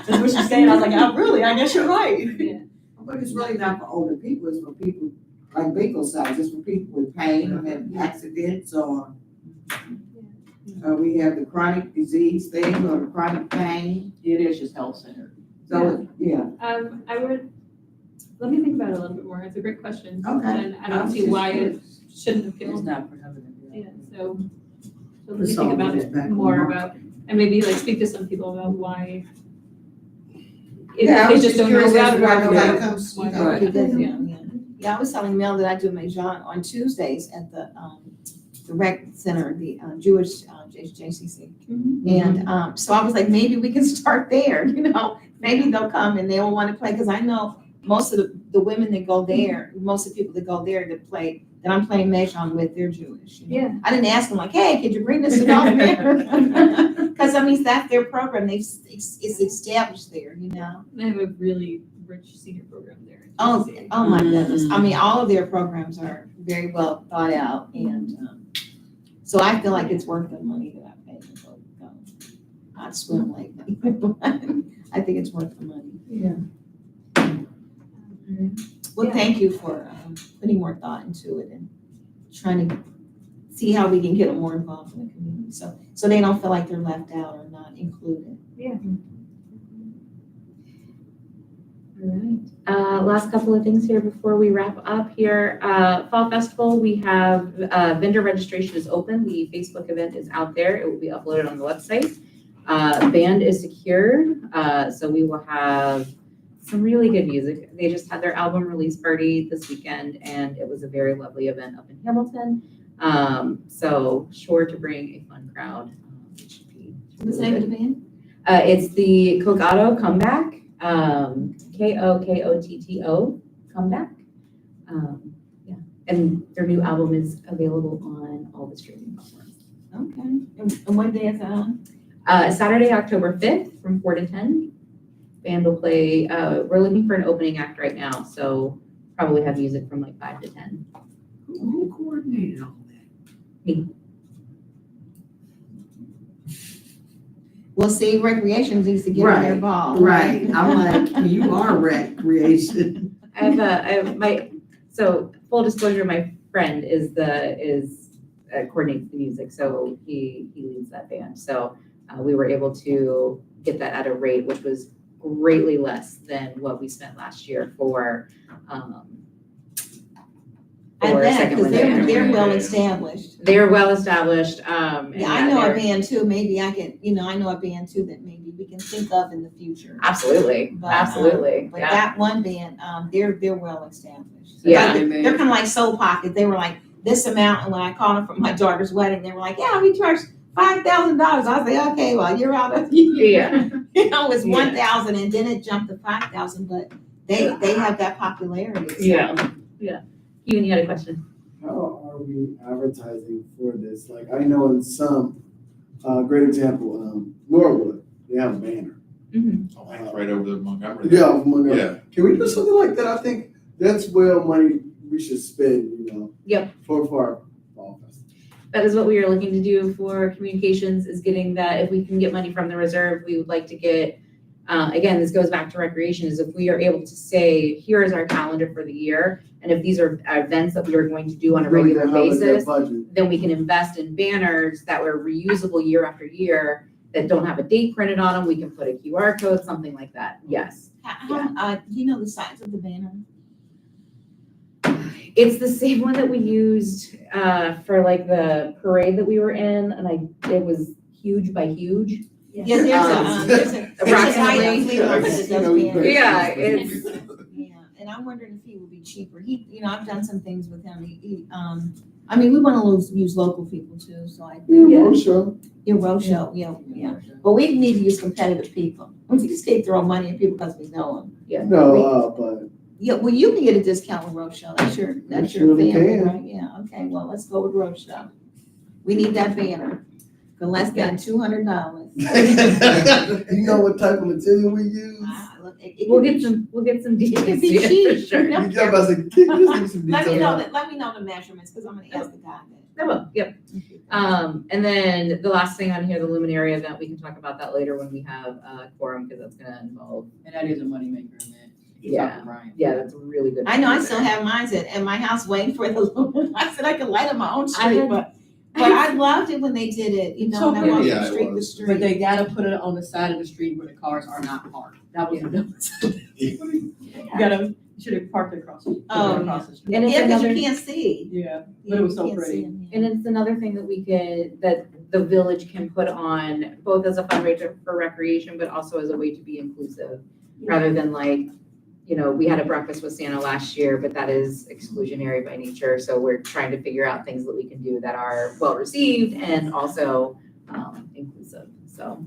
That's what she's saying. I was like, oh, really? I guess you're right. Yeah. But it's really not for older people, it's for people like Baco size, it's for people with pain or have accidents or we have the chronic disease thing or the chronic pain. It is just health center. So, yeah, Let me think about it a little bit more. It's a great question. Okay. And I don't see why it shouldn't appeal. It's not prohibitive. Yeah, so let me Let's think all about get it it back more on. about, and maybe like speak to some people about why. Yeah, I If was they just just don't know curious as about to it. why or- nobody comes, you know, Right. to Yeah, yeah. Yeah, I was telling Mel that I do Mahjong on Tuesdays at the rec center, the Jewish JCC. And so I was like, maybe we can start there, you know, maybe they'll come and they'll want to play, because I know most of the women that go there, most of the people that go there to play, that I'm playing Mahjong with, they're Jewish. you know. Yeah. I didn't ask them like, hey, could you bring this to Gulf Manor? Because I mean, that's their program, it's established there, you know. They have a really rich senior program there. Oh my goodness, I mean, all of their programs are very well thought out, and so I feel like it's worth the money that I pay to go. I swim lately, I think it's worth the money. Yeah. Well, Yeah. thank you for putting more thought into it and trying to see how we can get them more involved in the community, so they don't feel like they're left out or not included. All right. Last couple of things here before we wrap up here. Fall Festival, we have vendor registration is open. The Facebook event is out there. It will be uploaded on the website. Band is secured, so we will have some really good music. They just had their album release party this weekend, and it was a very lovely event up in Hamilton. So sure to bring a fun crowd. It should be What's the really name good. of the band? It's the Kokotto Comeback, Kokotto Comeback. Yeah, and their new album is available on all the streaming platforms. Okay, and what day is that on? Saturday, October 5th from 4 to 10. Band will play, we're looking for an opening act right now, so probably have music from like 5 to 10. Who coordinated all that? Well, see, recreation needs to get on their ball. Right, I'm like, you are recreation. I have so full disclosure, my friend coordinates the music, so he leads that band. So we were able to get that at a rate which was greatly less than what we spent last year for I bet, second because one. they're well established. They're well established. And Yeah, I know a they're- band too, maybe I can, I know a band too that maybe we can think of in the future. Absolutely, But, absolutely, But yeah. that one band, they're well established. Yeah. They're kind of like Soul Pocket, they were like this amount, and when I called them for my daughter's wedding, they were like, yeah, we charge $5,000. I was like, okay, well, you're out of, Yeah. it was Yeah. 1,000 and then it jumped to 5,000, but they have that popularity. so. Yeah. Even you had a question. How are we advertising for this? Like, I know in some, great example, Norwood, they have a banner. Oh, that's right over there in Montgomery. Yeah, Montgomery. Yeah. Can we do something like that? I think that's well money we should spend, Yep. for our fall festival. That is what we are looking to do for communications, is getting that, if we can get money from the reserve, we would like to get, again, this goes back to recreation, is if we are able to say, here is our calendar for the year, and if these are events that we are going to do on a Really regular have a good basis, budget. then we can invest in banners that were reusable year after year, that don't have a date printed on them. We can put a QR code, something like that. Yes. Do you know the size of the banner? It's the same one that we used for like the parade that we were in, and it was huge by huge. Yeah, there's a Approximately. white flea market that does banners. Yeah, it's Yeah, and I'm wondering if he would be cheaper. He, I've done some things with him. I mean, we want to use local people too, so I think. Yeah, Roadshow. Yeah, Roadshow, yeah. But we need to use competitive people. We just can't throw money at people because we know them. No, but Yeah, well, you can get a discount with Roadshow. That's your sure we family, can. right? Yeah, okay, well, let's go with Roadshow. We need that banner for less than $200. you know what type of material we use? We'll get some It details. could be yeah, for cheap. sure. You got about to just need some Let me detail. let me know the measurements, because I'm gonna ask the guy that. I will, yep. And then the last thing on here, the Luminary event, we can talk about that later when we have quorum, because that's gonna involve, And that is a moneymaker event. Yeah. Talk to Brian. yeah, that's a really good. I know, I still have mine at my house waiting for the, I said I could light up my own I street, had- but I loved it when they did it, and I So walked pretty. from Yeah, it street to was. street. But they gotta put it on the side of the street where the cars are not parked. That was You should have parked across the street. Oh, across the street. And it's Yeah, because another, you can't see. Yeah, but it was so You can't see pretty. them, yeah. and it's another thing that the village can put on, both as a fundraiser for recreation, but also as a way to be inclusive, rather than like, we had a breakfast with Santa last year, but that is exclusionary by nature, so we're trying to figure out things that we can do that are well-received and also inclusive, so.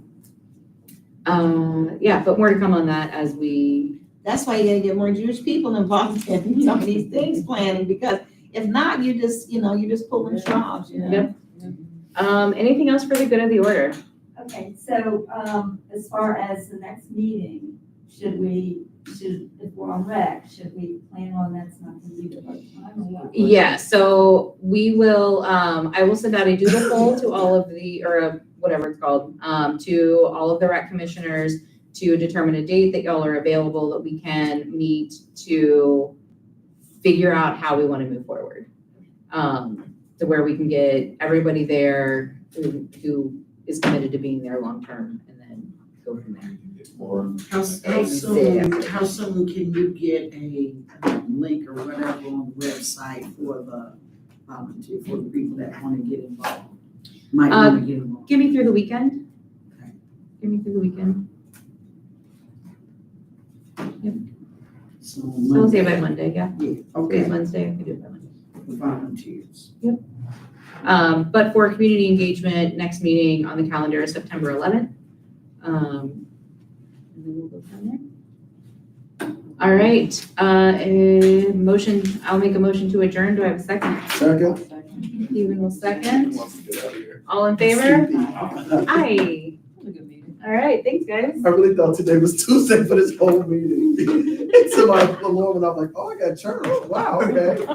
Yeah, but more to come on that as we, That's why you gotta get more Jewish people involved in some of these things planning, because if not, you're just pulling straws, Yep. Anything else for the good of the order? Okay, so, as far as the next meeting, if we're on rec, should we plan on that's not gonna be the first time or what? Yeah, so we will, I will send out a doodle poll to all of the, or whatever it's called, to all of the rec commissioners to determine a date that y'all are available, that we can meet to figure out how we want to move forward. To where we can get everybody there who is committed to being there long-term, and then go from there. Or How soon can you get a link or whatever on the website for the volunteer, for the people that want to get involved? Might want to get involved. Give me through the weekend. Okay. Give me through the weekend. So So I'll say by Monday, yeah. Yeah, Today's okay, Wednesday, I can do it by Monday. the volunteers. But for community engagement, next meeting on the calendar is September 11th. And then we'll go from there. All right, I'll make a motion to adjourn. Do I have a second? Second. Stephen will second. who wants to get out of here? All in favor? I Aye. That was a good meeting. All right, thanks, guys. really thought today was Tuesday for this whole meeting. Until my alarm went off, like, oh, I got church. Wow, okay.